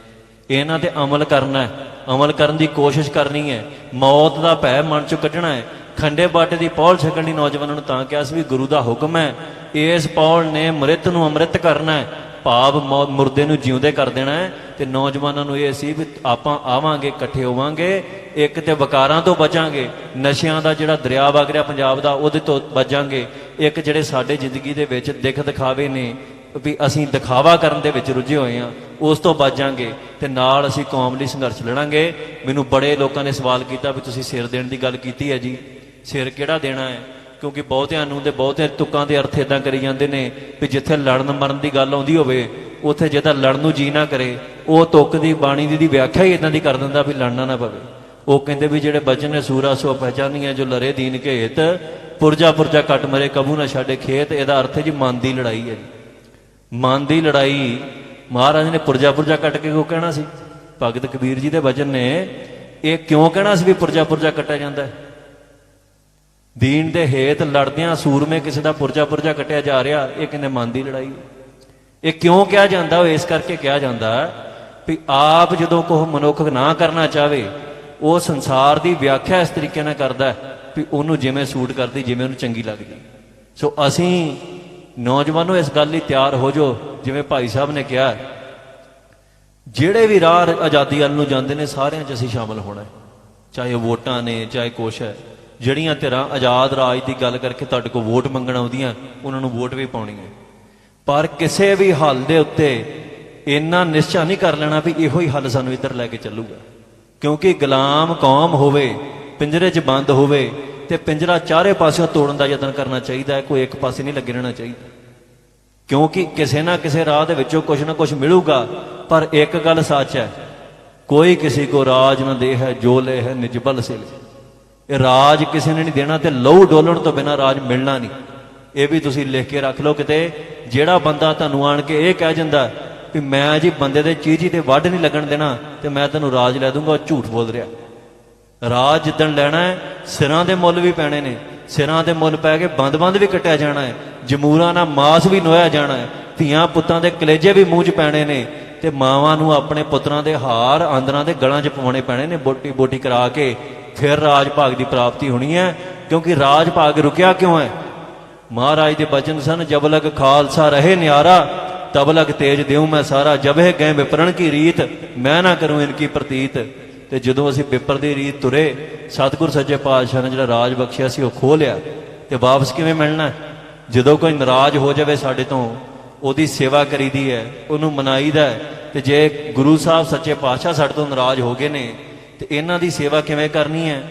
ਇਹਨਾਂ ਤੇ ਅਮਲ ਕਰਨਾ ਹੈ, ਅਮਲ ਕਰਨ ਦੀ ਕੋਸ਼ਿਸ਼ ਕਰਨੀ ਹੈ। ਮੌਤ ਦਾ ਭੈ ਮਨ 'ਚੋਂ ਕੱਢਣਾ ਹੈ। ਖੰਡੇ ਬਾਟੇ ਦੀ ਪੌਲ ਛਕਣ ਦੀ ਨੌਜਵਾਨਾਂ ਨੂੰ ਤਾਂ ਕਿਹਾ ਸੀ ਵੀ ਗੁਰੂ ਦਾ ਹੁਕਮ ਹੈ, ਇਸ ਪੌਲ ਨੇ ਮ੍ਰਿਤ ਨੂੰ ਅੰਮ੍ਰਿਤ ਕਰਨਾ ਹੈ, ਭਾਵ ਮੁਰਦੇ ਨੂੰ ਜਿਉਂਦੇ ਕਰ ਦੇਣਾ ਹੈ। ਤੇ ਨੌਜਵਾਨਾਂ ਨੂੰ ਇਹ ਸੀ ਵੀ ਆਪਾਂ ਆਵਾਂਗੇ, ਇਕੱਠੇ ਹੋਵਾਂਗੇ, ਇੱਕ ਤੇ ਵਕਾਰਾਂ ਤੋਂ ਬਚਾਂਗੇ, ਨਸ਼ਿਆਂ ਦਾ ਜਿਹੜਾ ਦਰਿਆ ਵਗ ਰਿਹਾ ਪੰਜਾਬ ਦਾ ਉਹਦੇ ਤੋਂ ਬਚਾਂਗੇ, ਇੱਕ ਜਿਹੜੇ ਸਾਡੇ ਜ਼ਿੰਦਗੀ ਦੇ ਵਿੱਚ ਦਿਖ ਦਿਖਾਵੇ ਨੇ ਵੀ ਅਸੀਂ ਦਿਖਾਵਾ ਕਰਨ ਦੇ ਵਿੱਚ ਰੁੱਝੇ ਹੋਏ ਹਾਂ, ਉਸ ਤੋਂ ਬਚਾਂਗੇ ਤੇ ਨਾਲ ਅਸੀਂ ਕੌਮ ਲਈ ਸੰਘਰਸ਼ ਲੜਾਂਗੇ। ਮੈਨੂੰ ਬੜੇ ਲੋਕਾਂ ਨੇ ਸਵਾਲ ਕੀਤਾ ਵੀ ਤੁਸੀਂ ਸਿਰ ਦੇਣ ਦੀ ਗੱਲ ਕੀਤੀ ਹੈ ਜੀ, ਸਿਰ ਕਿਹੜਾ ਦੇਣਾ ਹੈ? क्योंकि बहुतिਆਂ ਨੂੰ ਤੇ ਬਹੁਤੇ ਤੁਕਾਂ ਦੇ ਅਰਥ ਇਦਾਂ ਕਰੀ ਜਾਂਦੇ ਨੇ ਵੀ ਜਿੱਥੇ ਲੜਨ ਮਰਨ ਦੀ ਗੱਲ ਆਉਂਦੀ ਹੋਵੇ ਉੱਥੇ ਜੇ ਤਾਂ ਲੜਨ ਨੂੰ ਜੀ ਨਾ ਕਰੇ ਉਹ ਤੁਕ ਦੀ ਬਾਣੀ ਦੀ ਵਿਆਖਿਆ ਹੀ ਇਦਾਂ ਦੀ ਕਰ ਦਿੰਦਾ ਵੀ ਲੜਨਾ ਨਾ ਪਵੇ। ਉਹ ਕਹਿੰਦੇ ਵੀ ਜਿਹੜੇ ਬਚਨ ਨੇ ਸੂਰਾ ਸੋ ਪਹਿਚਾਨੀਆਂ ਜੋ ਲਰੇ ਦੀਨ ਘੇਤ ਪੁਰਜਾ ਪੁਰਜਾ ਕੱਟ ਮਰੇ ਕਬੂ ਨਾ ਛੱਡੇ ਖੇਤ। ਇਹਦਾ ਅਰਥ ਹੈ ਜੀ ਮਨ ਦੀ ਲੜਾਈ ਹੈ ਜੀ। ਮਨ ਦੀ ਲੜਾਈ ਮਹਾਰਾਜ ਨੇ ਪੁਰਜਾ ਪੁਰਜਾ ਕੱਟ ਕੇ ਕਿਉਂ ਕਹਿਣਾ ਸੀ? ਭਗਤ ਕਬੀਰ ਜੀ ਦੇ ਬਚਨ ਨੇ ਇਹ ਕਿਉਂ ਕਹਿਣਾ ਸੀ ਵੀ ਪੁਰਜਾ ਪੁਰਜਾ ਕੱਟਿਆ ਜਾਂਦਾ ਹੈ? ਦੀਨ ਦੇ ਹੇਤ ਲੜਦਿਆਂ ਸੂਰਮੇ ਕਿਸੇ ਦਾ ਪੁਰਜਾ ਪੁਰਜਾ ਕੱਟਿਆ ਜਾ ਰਿਹਾ, ਇਹ ਕਹਿੰਦੇ ਮਨ ਦੀ ਲੜਾਈ। ਇਹ ਕਿਉਂ ਕਿਹਾ ਜਾਂਦਾ? ਉਹ ਇਸ ਕਰਕੇ ਕਿਹਾ ਜਾਂਦਾ ਵੀ ਆਪ ਜਦੋਂ ਕੋਈ ਮਨੁੱਖ ਨਾ ਕਰਨਾ ਚਾਹਵੇ ਉਹ ਸੰਸਾਰ ਦੀ ਵਿਆਖਿਆ ਇਸ ਤਰੀਕੇ ਨਾਲ ਕਰਦਾ ਵੀ ਉਹਨੂੰ ਜਿਵੇਂ ਸੂਟ ਕਰਦੀ, ਜਿਵੇਂ ਉਹਨੂੰ ਚੰਗੀ ਲੱਗਦੀ। ਸੋ ਅਸੀਂ ਨੌਜਵਾਨੋ ਇਸ ਗੱਲ ਲਈ ਤਿਆਰ ਹੋ ਜਾਓ, ਜਿਵੇਂ ਭਾਈ ਸਾਹਿਬ ਨੇ ਕਿਹਾ ਜਿਹੜੇ ਵੀ ਰਾਹ ਆਜ਼ਾਦੀ ਵੱਲ ਨੂੰ ਜਾਂਦੇ ਨੇ ਸਾਰਿਆਂ 'ਚ ਅਸੀਂ ਸ਼ਾਮਲ ਹੋਣਾ, ਚਾਹੇ ਵੋਟਾਂ ਨੇ ਚਾਹੇ ਕੁਛ ਹੈ। ਜਿਹੜੀਆਂ ਧਿਰਾਂ ਆਜ਼ਾਦ ਰਾਜ ਦੀ ਗੱਲ ਕਰਕੇ ਤੁਹਾਡੇ ਕੋਲ ਵੋਟ ਮੰਗਣ ਆਉਂਦੀਆਂ ਉਹਨਾਂ ਨੂੰ ਵੋਟ ਵੀ ਪਾਉਣੀ ਹੈ, ਪਰ ਕਿਸੇ ਵੀ ਹੱਲ ਦੇ ਉੱਤੇ ਇੰਨਾ ਨਿਸ਼ਚਾ ਨਹੀਂ ਕਰ ਲੈਣਾ ਵੀ ਇਹੋ ਹੀ ਹੱਲ ਸਾਨੂੰ ਇੱਧਰ ਲੈ ਕੇ ਚੱਲੂਗਾ। ਕਿਉਂਕਿ ਗੁਲਾਮ ਕੌਮ ਹੋਵੇ, ਪਿੰਜਰੇ 'ਚ ਬੰਦ ਹੋਵੇ ਤੇ ਪਿੰਜਰਾ ਚਾਰੇ ਪਾਸਿਓਂ ਤੋੜਨ ਦਾ ਯਤਨ ਕਰਨਾ ਚਾਹੀਦਾ ਹੈ, ਕੋਈ ਇੱਕ ਪਾਸੇ ਨਹੀਂ ਲੱਗੇ ਰਹਿਣਾ ਚਾਹੀਦਾ। ਕਿਉਂਕਿ ਕਿਸੇ ਨਾ ਕਿਸੇ ਰਾਹ ਦੇ ਵਿੱਚੋਂ ਕੁਛ ਨਾ ਕੁਛ ਮਿਲੂਗਾ। ਪਰ ਇੱਕ ਗੱਲ ਸੱਚ ਹੈ, ਕੋਈ ਕਿਸੇ ਕੋ ਰਾਜ ਨਾ ਦੇ ਹੈ ਜੋ ਲੈ ਹੈ ਨਿਜ ਬਲ ਸੇ ਲੈ। ਇਹ ਰਾਜ ਕਿਸੇ ਨੇ ਨਹੀਂ ਦੇਣਾ ਤੇ ਲਹੂ ਡੋਲਣ ਤੋਂ ਬਿਨਾਂ ਰਾਜ ਮਿਲਣਾ ਨਹੀਂ। ਇਹ ਵੀ ਤੁਸੀਂ ਲਿਖ ਕੇ ਰੱਖ ਲਓ ਕਿਤੇ। ਜਿਹੜਾ ਬੰਦਾ ਤੁਹਾਨੂੰ ਆਣ ਕੇ ਇਹ ਕਹਿ ਜਾਂਦਾ ਵੀ ਮੈਂ ਜੀ ਬੰਦੇ ਦੇ ਚੀਜ਼ੀ ਤੇ ਵੱਢ ਨਹੀਂ ਲੱਗਣ ਦੇਣਾ ਤੇ ਮੈਂ ਤੈਨੂੰ ਰਾਜ ਲੈ ਦੂੰਗਾ, ਉਹ ਝੂਠ ਬੋਲ ਰਿਹਾ। ਰਾਜ ਜਿੱਦਣ ਲੈਣਾ ਹੈ ਸਿਰਾਂ ਦੇ ਮੁੱਲ ਵੀ ਪੈਣੇ ਨੇ, ਸਿਰਾਂ ਦੇ ਮੁੱਲ ਪੈ ਕੇ ਬੰਦ-ਬੰਦ ਵੀ ਕੱਟਿਆ ਜਾਣਾ ਹੈ, ਜਮੂਰਾਂ ਨਾਲ ਮਾਸ ਵੀ ਨੋਇਆ ਜਾਣਾ ਹੈ, ਧੀਆਂ ਪੁੱਤਾਂ ਦੇ ਕਲੇਜੇ ਵੀ ਮੂੰਹ 'ਚ ਪੈਣੇ ਨੇ ਤੇ ਮਾਵਾਂ ਨੂੰ ਆਪਣੇ ਪੁੱਤਰਾਂ ਦੇ ਹਾਰ ਆਂਦਰਾਂ ਦੇ ਗਲਾਂ 'ਚ ਪਵਾਉਣੇ ਪੈਣੇ ਨੇ ਬੋਟੀ ਬੋਟੀ ਕਰਾ ਕੇ। ਫਿਰ ਰਾਜ ਭਾਗ ਦੀ ਪ੍ਰਾਪਤੀ ਹੋਣੀ ਹੈ। ਕਿਉਂਕਿ ਰਾਜ ਭਾਗ ਰੁਕਿਆ ਕਿਉਂ ਹੈ? ਮਹਾਰਾਜ ਦੇ ਬਚਨ ਸਨ, ਜਬ ਲਗ ਖਾਲਸਾ ਰਹੇ ਨਿਆਰਾ ਤਬ ਲਗ ਤੇਜ ਦਿਉ ਮੈਂ ਸਾਰਾ। ਜਬੇ ਗਏ ਵਿਪਰਨ ਕੀ ਰੀਤ ਮੈਂ ਨਾ ਕਰੂੰ ਇਨਕੀ ਪ੍ਰਤੀਤ। ਤੇ ਜਦੋਂ ਅਸੀਂ ਵਿਪਰ ਦੀ ਰੀਤ ਤੁਰੇ, ਸਤਿਗੁਰ ਸੱਚੇ ਪਾਤਸ਼ਾਹ ਨੇ ਜਿਹੜਾ ਰਾਜ ਬਖਸ਼ਿਆ ਸੀ ਉਹ ਖੋਹ ਲਿਆ। ਤੇ ਵਾਪਸ ਕਿਵੇਂ ਮਿਲਣਾ? ਜਦੋਂ ਕੋਈ ਨਾਰਾਜ਼ ਹੋ ਜਾਵੇ ਸਾਡੇ ਤੋਂ, ਉਹਦੀ ਸੇਵਾ ਕਰੀਦੀ ਹੈ, ਉਹਨੂੰ ਮਨਾਈਦਾ ਹੈ। ਤੇ ਜੇ ਗੁਰੂ ਸਾਹਿਬ ਸੱਚੇ ਪਾਤਸ਼ਾਹ ਸਾਡੇ ਤੋਂ ਨਾਰਾਜ਼ ਹੋ ਗਏ ਨੇ ਤੇ ਇਹਨਾਂ ਦੀ ਸੇਵਾ ਕਿਵੇਂ ਕਰਨੀ ਹੈ?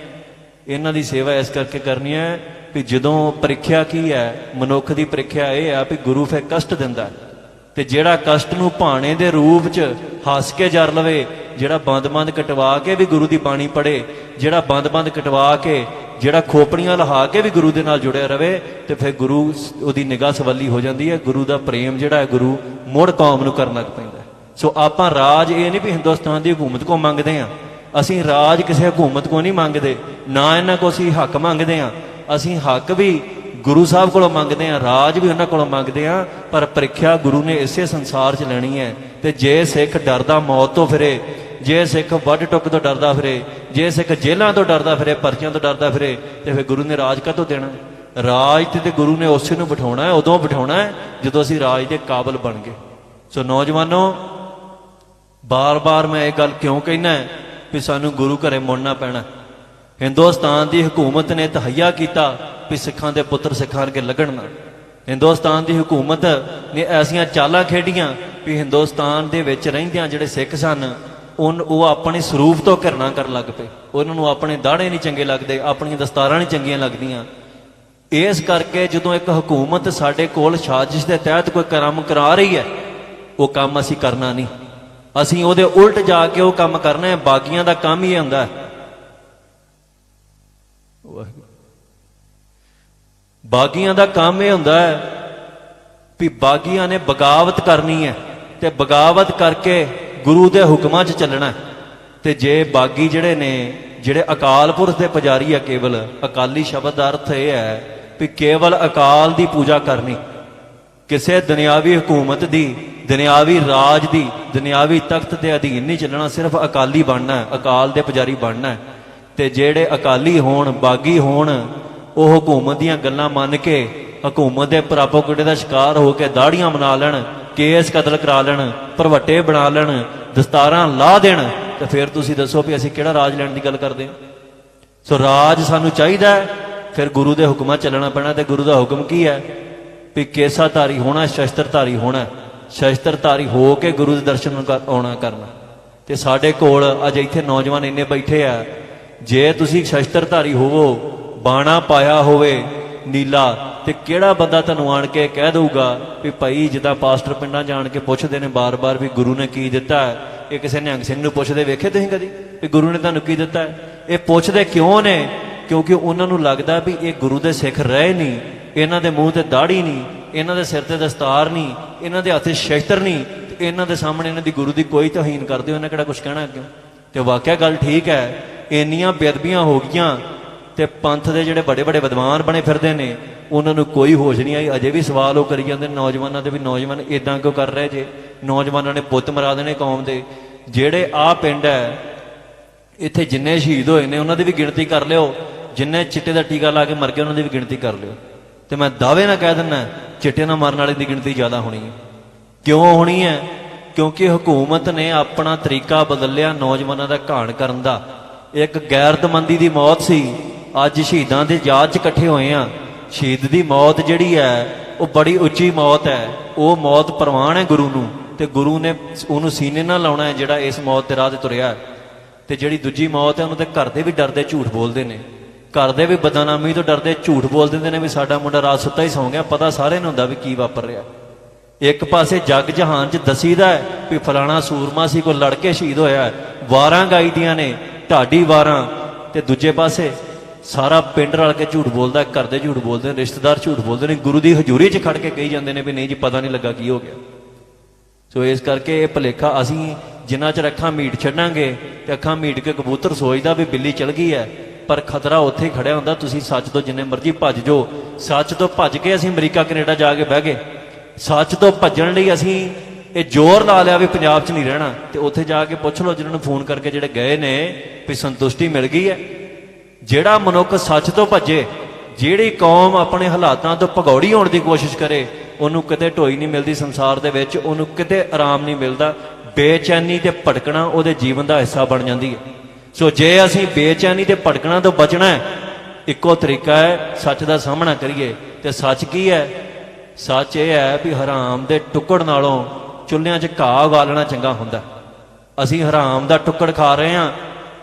ਇਹਨਾਂ ਦੀ ਸੇਵਾ ਇਸ ਕਰਕੇ ਕਰਨੀ ਹੈ ਵੀ ਜਦੋਂ ਪ੍ਰੀਖਿਆ ਕੀ ਹੈ, ਮਨੁੱਖ ਦੀ ਪ੍ਰੀਖਿਆ ਇਹ ਆ ਵੀ ਗੁਰੂ ਫਿਰ ਕਸ਼ਟ ਦਿੰਦਾ ਤੇ ਜਿਹੜਾ ਕਸ਼ਟ ਨੂੰ ਭਾਣੇ ਦੇ ਰੂਪ 'ਚ ਹੱਸ ਕੇ ਜਰ ਲਵੇ, ਜਿਹੜਾ ਬੰਦ-ਬੰਦ ਕਟਵਾ ਕੇ ਵੀ ਗੁਰੂ ਦੀ ਬਾਣੀ ਪੜ੍ਹੇ, ਜਿਹੜਾ ਬੰਦ-ਬੰਦ ਕਟਵਾ ਕੇ, ਜਿਹੜਾ ਖੋਪੜੀਆਂ ਲਹਾ ਕੇ ਵੀ ਗੁਰੂ ਦੇ ਨਾਲ ਜੁੜਿਆ ਰਵੇ, ਤੇ ਫਿਰ ਗੁਰੂ ਉਹਦੀ ਨਿਗਾਹ ਸਵੱਲੀ ਹੋ ਜਾਂਦੀ ਹੈ। ਗੁਰੂ ਦਾ ਪ੍ਰੇਮ ਜਿਹੜਾ ਹੈ ਗੁਰੂ ਮੁੜ ਕੌਮ ਨੂੰ ਕਰਨ ਲੱਗ ਪੈਂਦਾ। ਸੋ ਆਪਾਂ ਰਾਜ ਇਹ ਨਹੀਂ ਵੀ ਹਿੰਦੁਸਤਾਨ ਦੀ ਹਕੂਮਤ ਕੋ ਮੰਗਦੇ ਹਾਂ, ਅਸੀਂ ਰਾਜ ਕਿਸੇ ਹਕੂਮਤ ਕੋ ਨਹੀਂ ਮੰਗਦੇ, ਨਾ ਇਹਨਾਂ ਕੋ ਅਸੀਂ ਹੱਕ ਮੰਗਦੇ ਹਾਂ। ਅਸੀਂ ਹੱਕ ਵੀ ਗੁਰੂ ਸਾਹਿਬ ਕੋਲੋਂ ਮੰਗਦੇ ਹਾਂ, ਰਾਜ ਵੀ ਉਹਨਾਂ ਕੋਲੋਂ ਮੰਗਦੇ ਹਾਂ, ਪਰ ਪ੍ਰੀਖਿਆ ਗੁਰੂ ਨੇ ਇਸੇ ਸੰਸਾਰ 'ਚ ਲੈਣੀ ਹੈ। ਤੇ ਜੇ ਸਿੱਖ ਡਰਦਾ ਮੌਤ ਤੋਂ ਫਿਰੇ, ਜੇ ਸਿੱਖ ਵੱਢ ਟੁੱਕ ਤੋਂ ਡਰਦਾ ਫਿਰੇ, ਜੇ ਸਿੱਖ ਜੇਲ੍ਹਾਂ ਤੋਂ ਡਰਦਾ ਫਿਰੇ, ਪਰਚੀਆਂ ਤੋਂ ਡਰਦਾ ਫਿਰੇ, ਤੇ ਫਿਰ ਗੁਰੂ ਨੇ ਰਾਜ ਕਾਹਤੋਂ ਦੇਣਾ? ਰਾਜ ਤੇ ਗੁਰੂ ਨੇ ਉਸੇ ਨੂੰ ਬਿਠਾਉਣਾ ਹੈ, ਉਦੋਂ ਬਿਠਾਉਣਾ ਹੈ ਜਦੋਂ ਅਸੀਂ ਰਾਜ ਦੇ ਕਾਬਲ ਬਣ ਗਏ। ਸੋ ਨੌਜਵਾਨੋ, ਬਾਰ-ਬਾਰ ਮੈਂ ਇਹ ਗੱਲ ਕਿਉਂ ਕਹਿਣਾ ਹੈ ਵੀ ਸਾਨੂੰ ਗੁਰੂ ਘਰੇ ਮੁੜਨਾ ਪੈਣਾ। ਹਿੰਦੁਸਤਾਨ ਦੀ ਹਕੂਮਤ ਨੇ ਤਹਈਆ ਕੀਤਾ ਵੀ ਸਿੱਖਾਂ ਦੇ ਪੁੱਤਰ ਸਿੱਖਾਂ ਅੱਗੇ ਲੱਗਣ ਨਾ। ਹਿੰਦੁਸਤਾਨ ਦੀ ਹਕੂਮਤ ਨੇ ਐਸੀਆਂ ਚਾਲਾਂ ਖੇਡੀਆਂ ਵੀ ਹਿੰਦੁਸਤਾਨ ਦੇ ਵਿੱਚ ਰਹਿੰਦਿਆਂ ਜਿਹੜੇ ਸਿੱਖ ਸਨ ਉਹ ਆਪਣੇ ਸਰੂਪ ਤੋਂ ਘਿਰਣਾ ਕਰਨ ਲੱਗ ਪਏ। ਉਹਨਾਂ ਨੂੰ ਆਪਣੇ ਦਾੜੇ ਨਹੀਂ ਚੰਗੇ ਲੱਗਦੇ, ਆਪਣੀਆਂ ਦਸਤਾਰਾਂ ਨਹੀਂ ਚੰਗੀਆਂ ਲੱਗਦੀਆਂ। ਇਸ ਕਰਕੇ ਜਦੋਂ ਇੱਕ ਹਕੂਮਤ ਸਾਡੇ ਕੋਲ ਸਾਜ਼ਿਸ਼ ਦੇ ਤਹਿਤ ਕੋਈ ਕੰਮ ਕਰਾ ਰਹੀ ਹੈ, ਉਹ ਕੰਮ ਅਸੀਂ ਕਰਨਾ ਨਹੀਂ, ਅਸੀਂ ਉਹਦੇ ਉਲਟ ਜਾ ਕੇ ਉਹ ਕੰਮ ਕਰਨਾ ਹੈ। ਬਾਗੀਆਂ ਦਾ ਕੰਮ ਹੀ ਹੁੰਦਾ ਹੈ, ਬਾਗੀਆਂ ਦਾ ਕੰਮ ਇਹ ਹੁੰਦਾ ਹੈ ਵੀ ਬਾਗੀਆਂ ਨੇ ਬਗਾਵਤ ਕਰਨੀ ਹੈ ਤੇ ਬਗਾਵਤ ਕਰਕੇ ਗੁਰੂ ਦੇ ਹੁਕਮਾਂ 'ਚ ਚੱਲਣਾ। ਤੇ ਜੇ ਬਾਗੀ ਜਿਹੜੇ ਨੇ, ਜਿਹੜੇ ਅਕਾਲ ਪੁਰਖ ਦੇ ਪੁਜਾਰੀ ਆ, ਕੇਵਲ ਅਕਾਲੀ ਸ਼ਬਦ ਦਾ ਅਰਥ ਇਹ ਹੈ ਵੀ ਕੇਵਲ ਅਕਾਲ ਦੀ ਪੂਜਾ ਕਰਨੀ, ਕਿਸੇ ਦੁਨਿਆਵੀ ਹਕੂਮਤ ਦੀ, ਦੁਨਿਆਵੀ ਰਾਜ ਦੀ, ਦੁਨਿਆਵੀ ਤਖਤ ਦੇ ਅਧੀਨ ਨਹੀਂ ਚੱਲਣਾ, ਸਿਰਫ ਅਕਾਲੀ ਬਣਨਾ, ਅਕਾਲ ਦੇ ਪੁਜਾਰੀ ਬਣਨਾ। ਤੇ ਜਿਹੜੇ ਅਕਾਲੀ ਹੋਣ, ਬਾਗੀ ਹੋਣ, ਉਹ ਹਕੂਮਤ ਦੀਆਂ ਗੱਲਾਂ ਮੰਨ ਕੇ ਹਕੂਮਤ ਦੇ ਪ੍ਰਾਪੋਗੰਡੇ ਦਾ ਸ਼ਿਕਾਰ ਹੋ ਕੇ ਦਾੜੀਆਂ ਬਣਾ ਲੈਣ, ਕੇਸ ਕਤਲ ਕਰਾ ਲੈਣ, ਭਰਵੱਟੇ ਬਣਾ ਲੈਣ, ਦਸਤਾਰਾਂ ਲਾ ਦੇਣ, ਤੇ ਫਿਰ ਤੁਸੀਂ ਦੱਸੋ ਵੀ ਅਸੀਂ ਕਿਹੜਾ ਰਾਜ ਲੈਣ ਦੀ ਗੱਲ ਕਰਦੇ ਹਾਂ? ਸੋ ਰਾਜ ਸਾਨੂੰ ਚਾਹੀਦਾ, ਫਿਰ ਗੁਰੂ ਦੇ ਹੁਕਮਾਂ ਚੱਲਣਾ ਪੈਣਾ। ਤੇ ਗੁਰੂ ਦਾ ਹੁਕਮ ਕੀ ਹੈ ਵੀ ਕੇਸਾਧਾਰੀ ਹੋਣਾ, ਸ਼ਸਤਰਧਾਰੀ ਹੋਣਾ, ਸ਼ਸਤਰਧਾਰੀ ਹੋ ਕੇ ਗੁਰੂ ਦੇ ਦਰਸ਼ਨ ਆਉਣਾ ਕਰਨਾ। ਤੇ ਸਾਡੇ ਕੋਲ ਅੱਜ ਇੱਥੇ ਨੌਜਵਾਨ ਇੰਨੇ ਬੈਠੇ ਆ, ਜੇ ਤੁਸੀਂ ਸ਼ਸਤਰਧਾਰੀ ਹੋਵੋ, ਬਾਣਾ ਪਾਇਆ ਹੋਵੇ, ਨੀਲਾ, ਤੇ ਕਿਹੜਾ ਬੰਦਾ ਤੁਹਾਨੂੰ ਆਣ ਕੇ ਕਹਿ ਦਊਗਾ ਵੀ ਭਾਈ ਜਿੱਦਾਂ ਪਾਸਟਰ ਪਿੰਡਾਂ ਜਾਣ ਕੇ ਪੁੱਛਦੇ ਨੇ ਬਾਰ-ਬਾਰ ਵੀ ਗੁਰੂ ਨੇ ਕੀ ਦਿੱਤਾ ਹੈ, ਇਹ ਕਿਸੇ ਨਿਹੰਗ ਸਿੰਘ ਨੂੰ ਪੁੱਛਦੇ ਵੇਖੇ ਤੁਸੀਂ ਕਦੀ ਵੀ ਗੁਰੂ ਨੇ ਤੁਹਾਨੂੰ ਕੀ ਦਿੱਤਾ ਹੈ? ਇਹ ਪੁੱਛਦੇ ਕਿਉਂ ਨੇ? ਕਿਉਂਕਿ ਉਹਨਾਂ ਨੂੰ ਲੱਗਦਾ ਵੀ ਇਹ ਗੁਰੂ ਦੇ ਸਿੱਖ ਰਹੇ ਨਹੀਂ, ਇਹਨਾਂ ਦੇ ਮੂੰਹ ਤੇ ਦਾੜੀ ਨਹੀਂ, ਇਹਨਾਂ ਦੇ ਸਿਰ ਤੇ ਦਸਤਾਰ ਨਹੀਂ, ਇਹਨਾਂ ਦੇ ਹੱਥੇ ਸ਼ਸਤਰ ਨਹੀਂ, ਤੇ ਇਹਨਾਂ ਦੇ ਸਾਹਮਣੇ ਇਹਨਾਂ ਦੀ ਗੁਰੂ ਦੀ ਕੋਈ ਤੋਹੀਨ ਕਰਦੇ ਹੋ, ਇਹਨਾਂ ਕਿਹੜਾ ਕੁਝ ਕਹਿਣਾ ਅੱਗੇ? ਤੇ ਵਾਕਿਆ ਗੱਲ ਠੀਕ ਹੈ, ਇੰਨੀਆਂ ਬੇਅਦਬੀਆਂ ਹੋ ਗਈਆਂ ਤੇ ਪੰਥ ਦੇ ਜਿਹੜੇ ਵੱਡੇ ਵੱਡੇ ਵਿਦਵਾਨ ਬਣੇ ਫਿਰਦੇ ਨੇ ਉਹਨਾਂ ਨੂੰ ਕੋਈ ਹੋਸ਼ ਨਹੀਂ ਆਈ। ਅਜੇ ਵੀ ਸਵਾਲ ਉਹ ਕਰੀ ਜਾਂਦੇ ਨੌਜਵਾਨਾਂ ਦੇ ਵੀ ਨੌਜਵਾਨ ਇਦਾਂ ਕਿਉਂ ਕਰ ਰਹੇ ਜੇ, ਨੌਜਵਾਨਾਂ ਨੇ ਪੁੱਤ ਮਰਾ ਦੇਣੇ ਕੌਮ ਦੇ। ਜਿਹੜੇ ਆਹ ਪਿੰਡ ਹੈ ਇੱਥੇ ਜਿੰਨੇ ਸ਼ਹੀਦ ਹੋਏ ਨੇ ਉਹਨਾਂ ਦੀ ਵੀ ਗਿਣਤੀ ਕਰ ਲਿਓ, ਜਿੰਨੇ ਚਿੱਟੇ ਦਾ ਟੀਕਾ ਲਾ ਕੇ ਮਰ ਗਏ ਉਹਨਾਂ ਦੀ ਵੀ ਗਿਣਤੀ ਕਰ ਲਿਓ, ਤੇ ਮੈਂ ਦਾਅਵੇ ਨਾਲ ਕਹਿ ਦਿੰਦਾ ਚਿੱਟੇ ਨਾਲ ਮਰਨ ਵਾਲੇ ਦੀ ਗਿਣਤੀ ਜ਼ਿਆਦਾ ਹੋਣੀ ਹੈ। ਕਿਉਂ ਹੋਣੀ ਹੈ? ਕਿਉਂਕਿ ਹਕੂਮਤ ਨੇ ਆਪਣਾ ਤਰੀਕਾ ਬਦਲਿਆ ਨੌਜਵਾਨਾਂ ਦਾ ਘਾਣ ਕਰਨ ਦਾ। ਇੱਕ ਗੈਰਤਮੰਦੀ ਦੀ ਮੌਤ ਸੀ, ਅੱਜ ਸ਼ਹੀਦਾਂ ਦੇ ਯਾਦ 'ਚ ਇਕੱਠੇ ਹੋਏ ਆ। ਸ਼ਹੀਦ ਦੀ ਮੌਤ ਜਿਹੜੀ ਹੈ ਉਹ ਬੜੀ ਉੱਚੀ ਮੌਤ ਹੈ, ਉਹ ਮੌਤ ਪ੍ਰਵਾਨ ਹੈ ਗੁਰੂ ਨੂੰ, ਤੇ ਗੁਰੂ ਨੇ ਉਹਨੂੰ ਸੀਨੇ ਨਾਲ ਲਾਉਣਾ ਹੈ ਜਿਹੜਾ ਇਸ ਮੌਤ ਦੇ ਰਾਹ ਤੇ ਤੁਰਿਆ। ਤੇ ਜਿਹੜੀ ਦੂਜੀ ਮੌਤ ਹੈ ਉਹਨੂੰ ਤੇ ਘਰ ਦੇ ਵੀ ਡਰਦੇ ਝੂਠ ਬੋਲਦੇ ਨੇ, ਘਰ ਦੇ ਵੀ ਬਦਨਾਮੀ ਤੋਂ ਡਰਦੇ ਝੂਠ ਬੋਲ ਦਿੰਦੇ ਨੇ ਵੀ ਸਾਡਾ ਮੁੰਡਾ ਰਾਤ ਸੁੱਤਾ ਹੀ ਸੌਂ ਗਿਆ। ਪਤਾ ਸਾਰਿਆਂ ਨੂੰ ਹੁੰਦਾ ਵੀ ਕੀ ਵਾਪਰ ਰਿਹਾ। ਇੱਕ ਪਾਸੇ ਜੱਗ ਜਹਾਨ 'ਚ ਦਸੀਦਾ ਹੈ ਵੀ ਫਲਾਣਾ ਸੂਰਮਾ ਸੀ, ਕੋਈ ਲੜ ਕੇ ਸ਼ਹੀਦ ਹੋਇਆ, ਵਾਰਾਂ ਗਾਈਦੀਆਂ ਨੇ ਢਾਡੀ ਵਾਰਾਂ, ਤੇ ਦੂਜੇ ਪਾਸੇ ਸਾਰਾ ਪਿੰਡ ਰਲ ਕੇ ਝੂਠ ਬੋਲਦਾ, ਘਰ ਦੇ ਝੂਠ ਬੋਲਦੇ ਨੇ, ਰਿਸ਼ਤੇਦਾਰ ਝੂਠ ਬੋਲਦੇ ਨੇ, ਗੁਰੂ ਦੀ ਹਜ਼ੂਰੀ 'ਚ ਖੜ ਕੇ ਕਹੀ ਜਾਂਦੇ ਨੇ ਵੀ ਨਹੀਂ ਜੀ ਪਤਾ ਨਹੀਂ ਲੱਗਾ ਕੀ ਹੋ ਗਿਆ। ਸੋ ਇਸ ਕਰਕੇ ਇਹ ਭੁਲੇਖਾ ਅਸੀਂ ਜਿੰਨਾ ਚਿਰ ਅੱਖਾਂ ਮੀਟ ਛੱਡਾਂਗੇ, ਤੇ ਅੱਖਾਂ ਮੀਟ ਕੇ ਕਬੂਤਰ ਸੋਚਦਾ ਵੀ ਬਿੱਲੀ ਚਲ ਗਈ ਹੈ, ਪਰ ਖਤਰਾ ਉੱਥੇ ਹੀ ਖੜਿਆ ਹੁੰਦਾ। ਤੁਸੀਂ ਸੱਚ ਤੋਂ ਜਿੰਨੇ ਮਰਜ਼ੀ ਭੱਜ ਜਾਓ, ਸੱਚ ਤੋਂ ਭੱਜ ਕੇ ਅਸੀਂ ਅਮਰੀਕਾ ਕੈਨੇਡਾ ਜਾ ਕੇ ਬਹਿ ਗਏ, ਸੱਚ ਤੋਂ ਭੱਜਣ ਲਈ ਅਸੀਂ ਇਹ ਜ਼ੋਰ ਲਾ ਲਿਆ ਵੀ ਪੰਜਾਬ 'ਚ ਨਹੀਂ ਰਹਿਣਾ, ਤੇ ਉੱਥੇ ਜਾ ਕੇ ਪੁੱਛ ਲਓ ਜਿਹਨਾਂ ਨੂੰ ਫੋਨ ਕਰਕੇ ਜਿਹੜੇ ਗਏ ਨੇ ਵੀ ਸੰਤੁਸ਼ਟੀ ਮਿਲ ਗਈ ਹੈ। ਜਿਹੜਾ ਮਨੁੱਖ ਸੱਚ ਤੋਂ ਭੱਜੇ, ਜਿਹੜੀ ਕੌਮ ਆਪਣੇ ਹਾਲਾਤਾਂ ਤੋਂ ਭਗੌੜੀ ਹੋਣ ਦੀ ਕੋਸ਼ਿਸ਼ ਕਰੇ, ਉਹਨੂੰ ਕਿਤੇ ਢੋਈ ਨਹੀਂ ਮਿਲਦੀ ਸੰਸਾਰ ਦੇ ਵਿੱਚ, ਉਹਨੂੰ ਕਿਤੇ ਆਰਾਮ ਨਹੀਂ ਮਿਲਦਾ। ਬੇਚੈਨੀ ਤੇ ਭਟਕਣਾ ਉਹਦੇ ਜੀਵਨ ਦਾ ਹਿੱਸਾ ਬਣ ਜਾਂਦੀ ਹੈ। ਸੋ ਜੇ ਅਸੀਂ ਬੇਚੈਨੀ ਤੇ ਭਟਕਣਾ ਤੋਂ ਬਚਣਾ ਹੈ, ਇੱਕੋ ਤਰੀਕਾ ਹੈ ਸੱਚ ਦਾ ਸਾਹਮਣਾ ਕਰੀਏ। ਤੇ ਸੱਚ ਕੀ ਹੈ? ਸੱਚ ਇਹ ਹੈ ਵੀ ਹਰਾਮ ਦੇ ਟੁੱਕੜ ਨਾਲੋਂ ਚੁੱਲ੍ਹਿਆਂ 'ਚ ਘਾਹ ਉਗਾਲਣਾ ਚੰਗਾ ਹੁੰਦਾ। ਅਸੀਂ ਹਰਾਮ ਦਾ ਟੁੱਕੜ ਖਾ ਰਹੇ ਹਾਂ।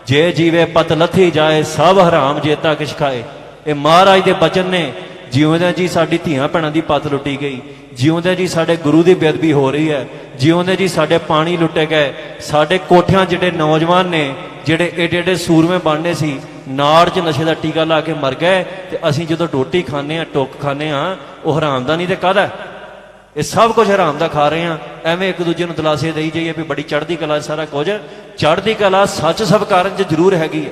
ਜੇ ਜੀਵੇ ਪਤ ਲੱਥੀ ਜਾਏ ਸਭ ਹਰਾਮ ਜੇਤਾ ਕਿਛ ਖਾਏ, ਇਹ ਮਹਾਰਾਜ ਦੇ ਬਚਨ ਨੇ। ਜਿਉਂਦਿਆਂ ਜੀ ਸਾਡੀ ਧੀਆਂ ਭੈਣਾਂ ਦੀ ਪਤ ਲੁੱਟੀ ਗਈ, ਜਿਉਂਦਿਆਂ ਜੀ ਸਾਡੇ ਗੁਰੂ ਦੀ ਬੇਅਦਬੀ ਹੋ ਰਹੀ ਹੈ, ਜਿਉਂਦਿਆਂ ਜੀ ਸਾਡੇ ਪਾਣੀ ਲੁੱਟੇ ਗਏ, ਸਾਡੇ ਕੋਠਿਆਂ ਜਿਹੜੇ ਨੌਜਵਾਨ ਨੇ ਜਿਹੜੇ ਏਡੇ ਏਡੇ ਸੂਰਮੇ ਬਣਨੇ ਸੀ ਨਾੜ 'ਚ ਨਸ਼ੇ ਦਾ ਟੀਕਾ ਲਾ ਕੇ ਮਰ ਗਏ, ਤੇ ਅਸੀਂ ਜਦੋਂ ਰੋਟੀ ਖਾਂਦੇ ਹਾਂ ਟੁੱਕ ਖਾਂਦੇ ਹਾਂ ਉਹ ਹਰਾਮ ਦਾ ਨਹੀਂ ਤੇ ਕਾਹਦਾ? ਇਹ ਸਭ ਕੁਝ ਹਰਾਮ ਦਾ ਖਾ ਰਹੇ ਹਾਂ। ਐਵੇਂ ਇੱਕ ਦੂਜੇ ਨੂੰ ਦਿਲਾਸੇ ਦੇਈ ਜਾਈਏ ਵੀ ਬੜੀ ਚੜ੍ਹਦੀ ਕਲਾ, ਸਾਰਾ ਕੁਝ ਚੜ੍ਹਦੀ ਕਲਾ ਸੱਚ ਸਵੀਕਾਰਨ 'ਚ ਜ਼ਰੂਰ ਹੈਗੀ ਹੈ।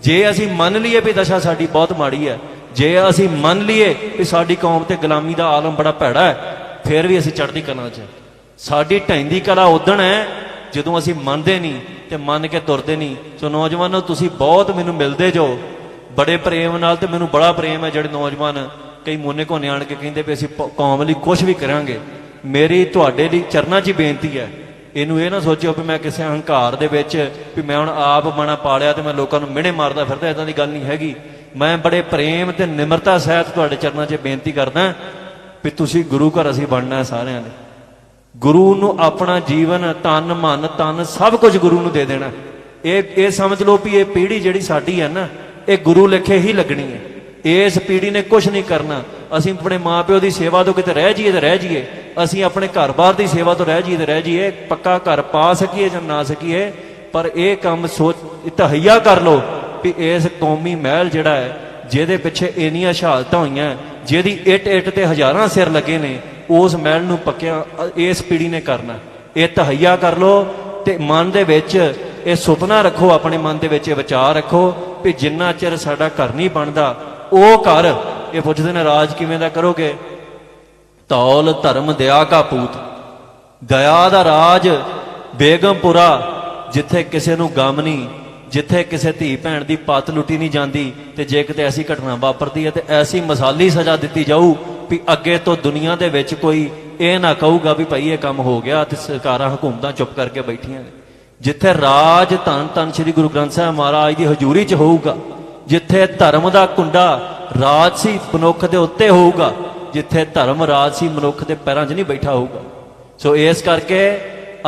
ਜੇ ਅਸੀਂ ਮੰਨ ਲਈਏ ਵੀ ਦਸ਼ਾ ਸਾਡੀ ਬਹੁਤ ਮਾੜੀ ਹੈ, ਜੇ ਅਸੀਂ ਮੰਨ ਲਈਏ ਵੀ ਸਾਡੀ ਕੌਮ ਤੇ ਗੁਲਾਮੀ ਦਾ ਆਲਮ ਬੜਾ ਭੈੜਾ ਹੈ, ਫਿਰ ਵੀ ਅਸੀਂ ਚੜ੍ਹਦੀ ਕਲਾ 'ਚ। ਸਾਡੀ ਢਹਿੰਦੀ ਕਲਾ ਉਦਣ ਹੈ ਜਦੋਂ ਅਸੀਂ ਮੰਨਦੇ ਨਹੀਂ ਤੇ ਮੰਨ ਕੇ ਤੁਰਦੇ ਨਹੀਂ। ਸੋ ਨੌਜਵਾਨੋ, ਤੁਸੀਂ ਬਹੁਤ ਮੈਨੂੰ ਮਿਲਦੇ ਜੋ ਬੜੇ ਪ੍ਰੇਮ ਨਾਲ, ਤੇ ਮੈਨੂੰ ਬੜਾ ਪ੍ਰੇਮ ਹੈ ਜਿਹੜੇ ਨੌਜਵਾਨ ਕਈ ਮੋਨੇ ਕੋਨੇ ਆਣ ਕੇ ਕਹਿੰਦੇ ਵੀ ਅਸੀਂ ਕੌਮ ਲਈ ਕੁਝ ਵੀ ਕਰਾਂਗੇ। ਮੇਰੀ ਤੁਹਾਡੇ ਲਈ ਚਰਨਾਂ 'ਚ ਹੀ ਬੇਨਤੀ ਹੈ, ਇਹਨੂੰ ਇਹ ਨਾ ਸੋਚਿਓ ਵੀ ਮੈਂ ਕਿਸੇ ਹੰਕਾਰ ਦੇ ਵਿੱਚ ਵੀ ਮੈਂ ਹੁਣ ਆਪ ਬਣਾ ਪਾਲਿਆ ਤੇ ਮੈਂ ਲੋਕਾਂ ਨੂੰ ਮਿਹਣੇ ਮਾਰਦਾ ਫਿਰਦਾ, ਇਦਾਂ ਦੀ ਗੱਲ ਨਹੀਂ ਹੈਗੀ। ਮੈਂ ਬੜੇ ਪ੍ਰੇਮ ਤੇ ਨਿਮਰਤਾ ਸਹਿਤ ਤੁਹਾਡੇ ਚਰਨਾਂ 'ਚ ਬੇਨਤੀ ਕਰਦਾ ਵੀ ਤੁਸੀਂ ਗੁਰੂ ਘਰ ਅਸੀਂ ਬਣਨਾ ਸਾਰਿਆਂ ਨੇ। ਗੁਰੂ ਨੂੰ ਆਪਣਾ ਜੀਵਨ, ਤਨ, ਮਨ, ਤਨ ਸਭ ਕੁਝ ਗੁਰੂ ਨੂੰ ਦੇ ਦੇਣਾ। ਇਹ ਸਮਝ ਲਓ ਵੀ ਇਹ ਪੀੜ੍ਹੀ ਜਿਹੜੀ ਸਾਡੀ ਹੈ ਨਾ, ਇਹ ਗੁਰੂ ਲਿਖੇ ਹੀ ਲੱਗਣੀ ਹੈ। ਇਸ ਪੀੜ੍ਹੀ ਨੇ ਕੁਝ ਨਹੀਂ ਕਰਨਾ। ਅਸੀਂ ਆਪਣੇ ਮਾਪਿਓ ਦੀ ਸੇਵਾ ਤੋਂ ਕਿਤੇ ਰਹਿ ਜਾਈਏ ਤੇ ਰਹਿ ਜਾਈਏ, ਅਸੀਂ ਆਪਣੇ ਘਰ-ਬਾਰ ਦੀ ਸੇਵਾ ਤੋਂ ਰਹਿ ਜਾਈਏ ਤੇ ਰਹਿ ਜਾਈਏ, ਪੱਕਾ ਘਰ ਪਾ ਸਕੀਏ ਜਾਂ ਨਾ ਸਕੀਏ, ਪਰ ਇਹ ਕੰਮ ਤਹਈਆ ਕਰ ਲਓ ਵੀ ਇਸ ਕੌਮੀ ਮਹਿਲ ਜਿਹੜਾ ਹੈ, ਜਿਹਦੇ ਪਿੱਛੇ ਇੰਨੀਆਂ ਸ਼ਹਾਦਤਾਂ ਹੋਈਆਂ, ਜਿਹਦੀ ਇੱਟ ਤੇ ਹਜ਼ਾਰਾਂ ਸਿਰ ਲੱਗੇ ਨੇ, ਉਸ ਮਹਿਲ ਨੂੰ ਪੱਕਿਆ ਇਸ ਪੀੜ੍ਹੀ ਨੇ ਕਰਨਾ। ਇਹ ਤਹਈਆ ਕਰ ਲਓ ਤੇ ਮਨ ਦੇ ਵਿੱਚ ਇਹ ਸੁਪਨਾ ਰੱਖੋ, ਆਪਣੇ ਮਨ ਦੇ ਵਿੱਚ ਇਹ ਵਿਚਾਰ ਰੱਖੋ ਵੀ ਜਿੰਨਾ ਚਿਰ ਸਾਡਾ ਘਰ ਨਹੀਂ ਬਣਦਾ ਉਹ ਘਰ। ਇਹ ਪੁੱਛਦੇ ਨੇ ਰਾਜ ਕਿਵੇਂ ਦਾ ਕਰੋਗੇ? ਤੌਲ ਧਰਮ ਦਇਆ ਕਾ ਪੂਤ, ਦਇਆ ਦਾ ਰਾਜ ਬੇਗਮਪੁਰਾ, ਜਿੱਥੇ ਕਿਸੇ ਨੂੰ ਗਮ ਨਹੀਂ, ਜਿੱਥੇ ਕਿਸੇ ਧੀ ਭੈਣ ਦੀ ਪੱਤ ਲੁੱਟੀ ਨਹੀਂ ਜਾਂਦੀ, ਤੇ ਜੇ ਕਿਤੇ ਐਸੀ ਘਟਨਾ ਵਾਪਰਦੀ ਹੈ ਤੇ ਐਸੀ ਮਿਸਾਲੀ ਸਜ਼ਾ ਦਿੱਤੀ ਜਾਊ ਵੀ ਅੱਗੇ ਤੋਂ ਦੁਨੀਆ ਦੇ ਵਿੱਚ ਕੋਈ ਇਹ ਨਾ ਕਹੂਗਾ ਵੀ ਭਾਈ ਇਹ ਕੰਮ ਹੋ ਗਿਆ ਤੇ ਸਰਕਾਰਾਂ ਹਕੂਮਤਾਂ ਚੁੱਪ ਕਰਕੇ ਬੈਠੀਆਂ ਨੇ। ਜਿੱਥੇ ਰਾਜ ਧੰਨ ਸ੍ਰੀ ਗੁਰੂ ਗ੍ਰੰਥ ਸਾਹਿਬ ਮਹਾਰਾਜ ਦੀ ਹਜ਼ੂਰੀ 'ਚ ਹੋਊਗਾ, ਜਿੱਥੇ ਧਰਮ ਦਾ ਕੁੰਡਾ ਰਾਜਸੀ ਮਨੁੱਖ ਦੇ ਉੱਤੇ ਹੋਊਗਾ, ਜਿੱਥੇ ਧਰਮ ਰਾਜਸੀ ਮਨੁੱਖ ਦੇ ਪੈਰਾਂ 'ਚ ਨਹੀਂ ਬੈਠਾ ਹੋਊਗਾ। ਸੋ ਇਸ ਕਰਕੇ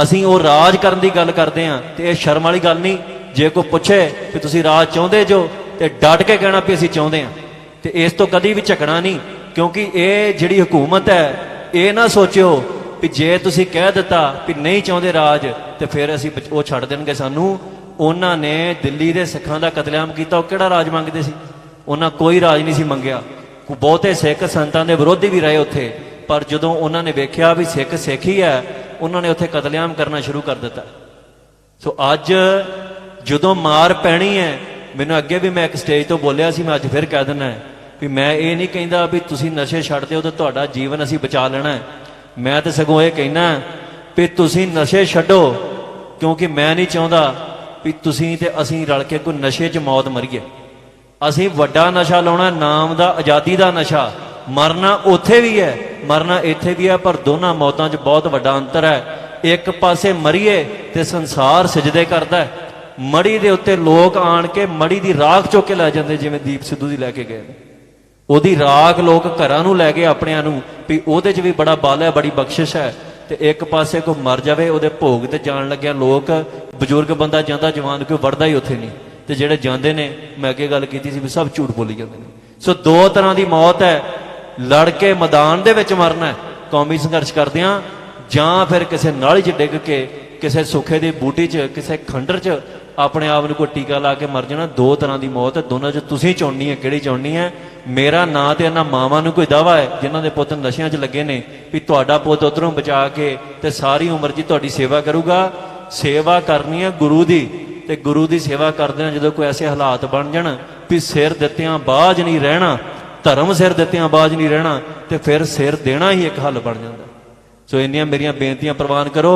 ਅਸੀਂ ਉਹ ਰਾਜ ਕਰਨ ਦੀ ਗੱਲ ਕਰਦੇ ਹਾਂ, ਤੇ ਇਹ ਸ਼ਰਮ ਵਾਲੀ ਗੱਲ ਨਹੀਂ। ਜੇ ਕੋਈ ਪੁੱਛੇ ਕਿ ਤੁਸੀਂ ਰਾਜ ਚਾਹੁੰਦੇ ਜੋ, ਤੇ ਡਟ ਕੇ ਕਹਿਣਾ ਵੀ ਅਸੀਂ ਚਾਹੁੰਦੇ ਹਾਂ। ਤੇ ਇਸ ਤੋਂ ਕਦੀ ਵੀ ਝਕਣਾ ਨਹੀਂ, ਕਿਉਂਕਿ ਇਹ ਜਿਹੜੀ ਹਕੂਮਤ ਹੈ ਇਹ ਨਾ ਸੋਚਿਓ ਵੀ ਜੇ ਤੁਸੀਂ ਕਹਿ ਦਿੱਤਾ ਵੀ ਨਹੀਂ ਚਾਹੁੰਦੇ ਰਾਜ ਤੇ ਫਿਰ ਅਸੀਂ ਉਹ ਛੱਡ ਦੇਣਗੇ ਸਾਨੂੰ। ਉਹਨਾਂ ਨੇ ਦਿੱਲੀ ਦੇ ਸਿੱਖਾਂ ਦਾ ਕਤਲੇਆਮ ਕੀਤਾ, ਉਹ ਕਿਹੜਾ ਰਾਜ ਮੰਗਦੇ ਸੀ? ਉਹਨਾਂ ਕੋਈ ਰਾਜ ਨਹੀਂ ਸੀ ਮੰਗਿਆ। ਬਹੁਤੇ ਸਿੱਖ ਸੰਤਾਂ ਦੇ ਵਿਰੋਧੀ ਵੀ ਰਹੇ ਉੱਥੇ, ਪਰ ਜਦੋਂ ਉਹਨਾਂ ਨੇ ਵੇਖਿਆ ਵੀ ਸਿੱਖ ਸਿੱਖ ਹੀ ਹੈ, ਉਹਨਾਂ ਨੇ ਉੱਥੇ ਕਤਲੇਆਮ ਕਰਨਾ ਸ਼ੁਰੂ ਕਰ ਦਿੱਤਾ। ਸੋ ਅੱਜ ਜਦੋਂ ਮਾਰ ਪੈਣੀ ਹੈ, ਮੈਨੂੰ ਅੱਗੇ ਵੀ ਮੈਂ ਇੱਕ ਸਟੇਜ ਤੋਂ ਬੋਲਿਆ ਸੀ, ਮੈਂ ਅੱਜ ਫਿਰ ਕਹਿ ਦਿੰਦਾ ਵੀ ਮੈਂ ਇਹ ਨਹੀਂ ਕਹਿੰਦਾ ਵੀ ਤੁਸੀਂ ਨਸ਼ੇ ਛੱਡ ਦਿਓ ਤਾਂ ਤੁਹਾਡਾ ਜੀਵਨ ਅਸੀਂ ਬਚਾ ਲੈਣਾ ਹੈ। ਮੈਂ ਤਾਂ ਸਗੋਂ ਇਹ ਕਹਿਣਾ ਵੀ ਤੁਸੀਂ ਨਸ਼ੇ ਛੱਡੋ, ਕਿਉਂਕਿ ਮੈਂ ਨਹੀਂ ਚਾਹੁੰਦਾ ਵੀ ਤੁਸੀਂ ਤੇ ਅਸੀਂ ਰਲ ਕੇ ਕੋਈ ਨਸ਼ੇ 'ਚ ਮੌਤ ਮਰੀਏ। ਅਸੀਂ ਵੱਡਾ ਨਸ਼ਾ ਲਾਉਣਾ, ਨਾਮ ਦਾ, ਆਜ਼ਾਦੀ ਦਾ ਨਸ਼ਾ। ਮਰਨਾ ਉੱਥੇ ਵੀ ਹੈ, ਮਰਨਾ ਇੱਥੇ ਵੀ ਹੈ, ਪਰ ਦੋਨਾਂ ਮੌਤਾਂ 'ਚ ਬਹੁਤ ਵੱਡਾ ਅੰਤਰ ਹੈ। ਇੱਕ ਪਾਸੇ ਮਰੀਏ ਤੇ ਸੰਸਾਰ ਸਜਦੇ ਕਰਦਾ ਹੈ, ਮੜੀ ਦੇ ਉੱਤੇ ਲੋਕ ਆਣ ਕੇ ਮੜੀ ਦੀ ਰਾਖ ਚੁੱਕ ਕੇ ਲੈ ਜਾਂਦੇ, ਜਿਵੇਂ ਦੀਪ ਸਿੱਧੂ ਦੀ ਲੈ ਕੇ ਗਏ ਨੇ। ਉਹਦੀ ਰਾਖ ਲੋਕ ਘਰਾਂ ਨੂੰ ਲੈ ਕੇ ਆਪਣਿਆਂ ਨੂੰ, ਵੀ ਉਹਦੇ 'ਚ ਵੀ ਬੜਾ ਬਲ ਹੈ, ਬੜੀ ਬਖਸ਼ਿਸ਼ ਹੈ। ਤੇ ਇੱਕ ਪਾਸੇ ਕੋਈ ਮਰ ਜਾਵੇ, ਉਹਦੇ ਭੋਗ ਤੇ ਜਾਣ ਲੱਗਿਆ ਲੋਕ, ਬਜ਼ੁਰਗ ਬੰਦਾ ਜਾਂਦਾ, ਜਵਾਨ ਕੋਈ ਵੜਦਾ ਹੀ ਉੱਥੇ ਨਹੀਂ, ਤੇ ਜਿਹੜੇ ਜਾਂਦੇ ਨੇ, ਮੈਂ ਅੱਗੇ ਗੱਲ ਕੀਤੀ ਸੀ ਵੀ ਸਭ ਝੂਠ ਬੋਲੀ ਜਾਂਦੇ ਨੇ। ਸੋ ਦੋ ਤਰ੍ਹਾਂ ਦੀ ਮੌਤ ਹੈ, ਲੜ ਕੇ ਮੈਦਾਨ ਦੇ ਵਿੱਚ ਮਰਨਾ ਕੌਮੀ ਸੰਘਰਸ਼ ਕਰਦਿਆਂ, ਜਾਂ ਫਿਰ ਕਿਸੇ ਨਾਲੀ 'ਚ ਡਿੱਗ ਕੇ, ਕਿਸੇ ਸੁੱਖੇ ਦੀ ਬੂਟੀ 'ਚ, ਕਿਸੇ ਖੰਡਰ 'ਚ ਆਪਣੇ ਆਪ ਨੂੰ ਕੋਈ ਟੀਕਾ ਲਾ ਕੇ ਮਰ ਜਾਣਾ। ਦੋ ਤਰ੍ਹਾਂ ਦੀ ਮੌਤ ਹੈ, ਦੋਨਾਂ 'ਚ ਤੁਸੀਂ ਚੁਣਨੀ ਹੈ ਕਿਹੜੀ ਚੁਣਨੀ ਹੈ। ਮੇਰਾ ਨਾਂ ਤੇ ਇਹਨਾਂ ਮਾਵਾਂ ਨੂੰ ਕੋਈ ਦਾਵਾ ਹੈ ਜਿਨ੍ਹਾਂ ਦੇ ਪੁੱਤ ਨਸ਼ਿਆਂ 'ਚ ਲੱਗੇ ਨੇ ਵੀ ਤੁਹਾਡਾ ਪੁੱਤ ਉੱਧਰੋਂ ਬਚਾ ਕੇ ਤੇ ਸਾਰੀ ਉਮਰ ਜੀ ਤੁਹਾਡੀ ਸੇਵਾ ਕਰੂਗਾ। ਸੇਵਾ ਕਰਨੀ ਹੈ ਗੁਰੂ ਦੀ, ਤੇ ਗੁਰੂ ਦੀ ਸੇਵਾ ਕਰਦਿਆਂ ਜਦੋਂ ਕੋਈ ਐਸੇ ਹਾਲਾਤ ਬਣ ਜਾਣ ਵੀ ਸਿਰ ਦਿੱਤਿਆਂ ਬਾਝ ਨਹੀਂ ਰਹਿਣਾ, ਧਰਮ ਸਿਰ ਦਿੱਤਿਆਂ ਬਾਝ ਨਹੀਂ ਰਹਿਣਾ, ਤੇ ਫਿਰ ਸਿਰ ਦੇਣਾ ਹੀ ਇੱਕ ਹੱਲ ਬਣ ਜਾਂਦਾ। ਸੋ ਇੰਨੀਆਂ ਮੇਰੀਆਂ ਬੇਨਤੀਆਂ ਪ੍ਰਵਾਨ ਕਰੋ।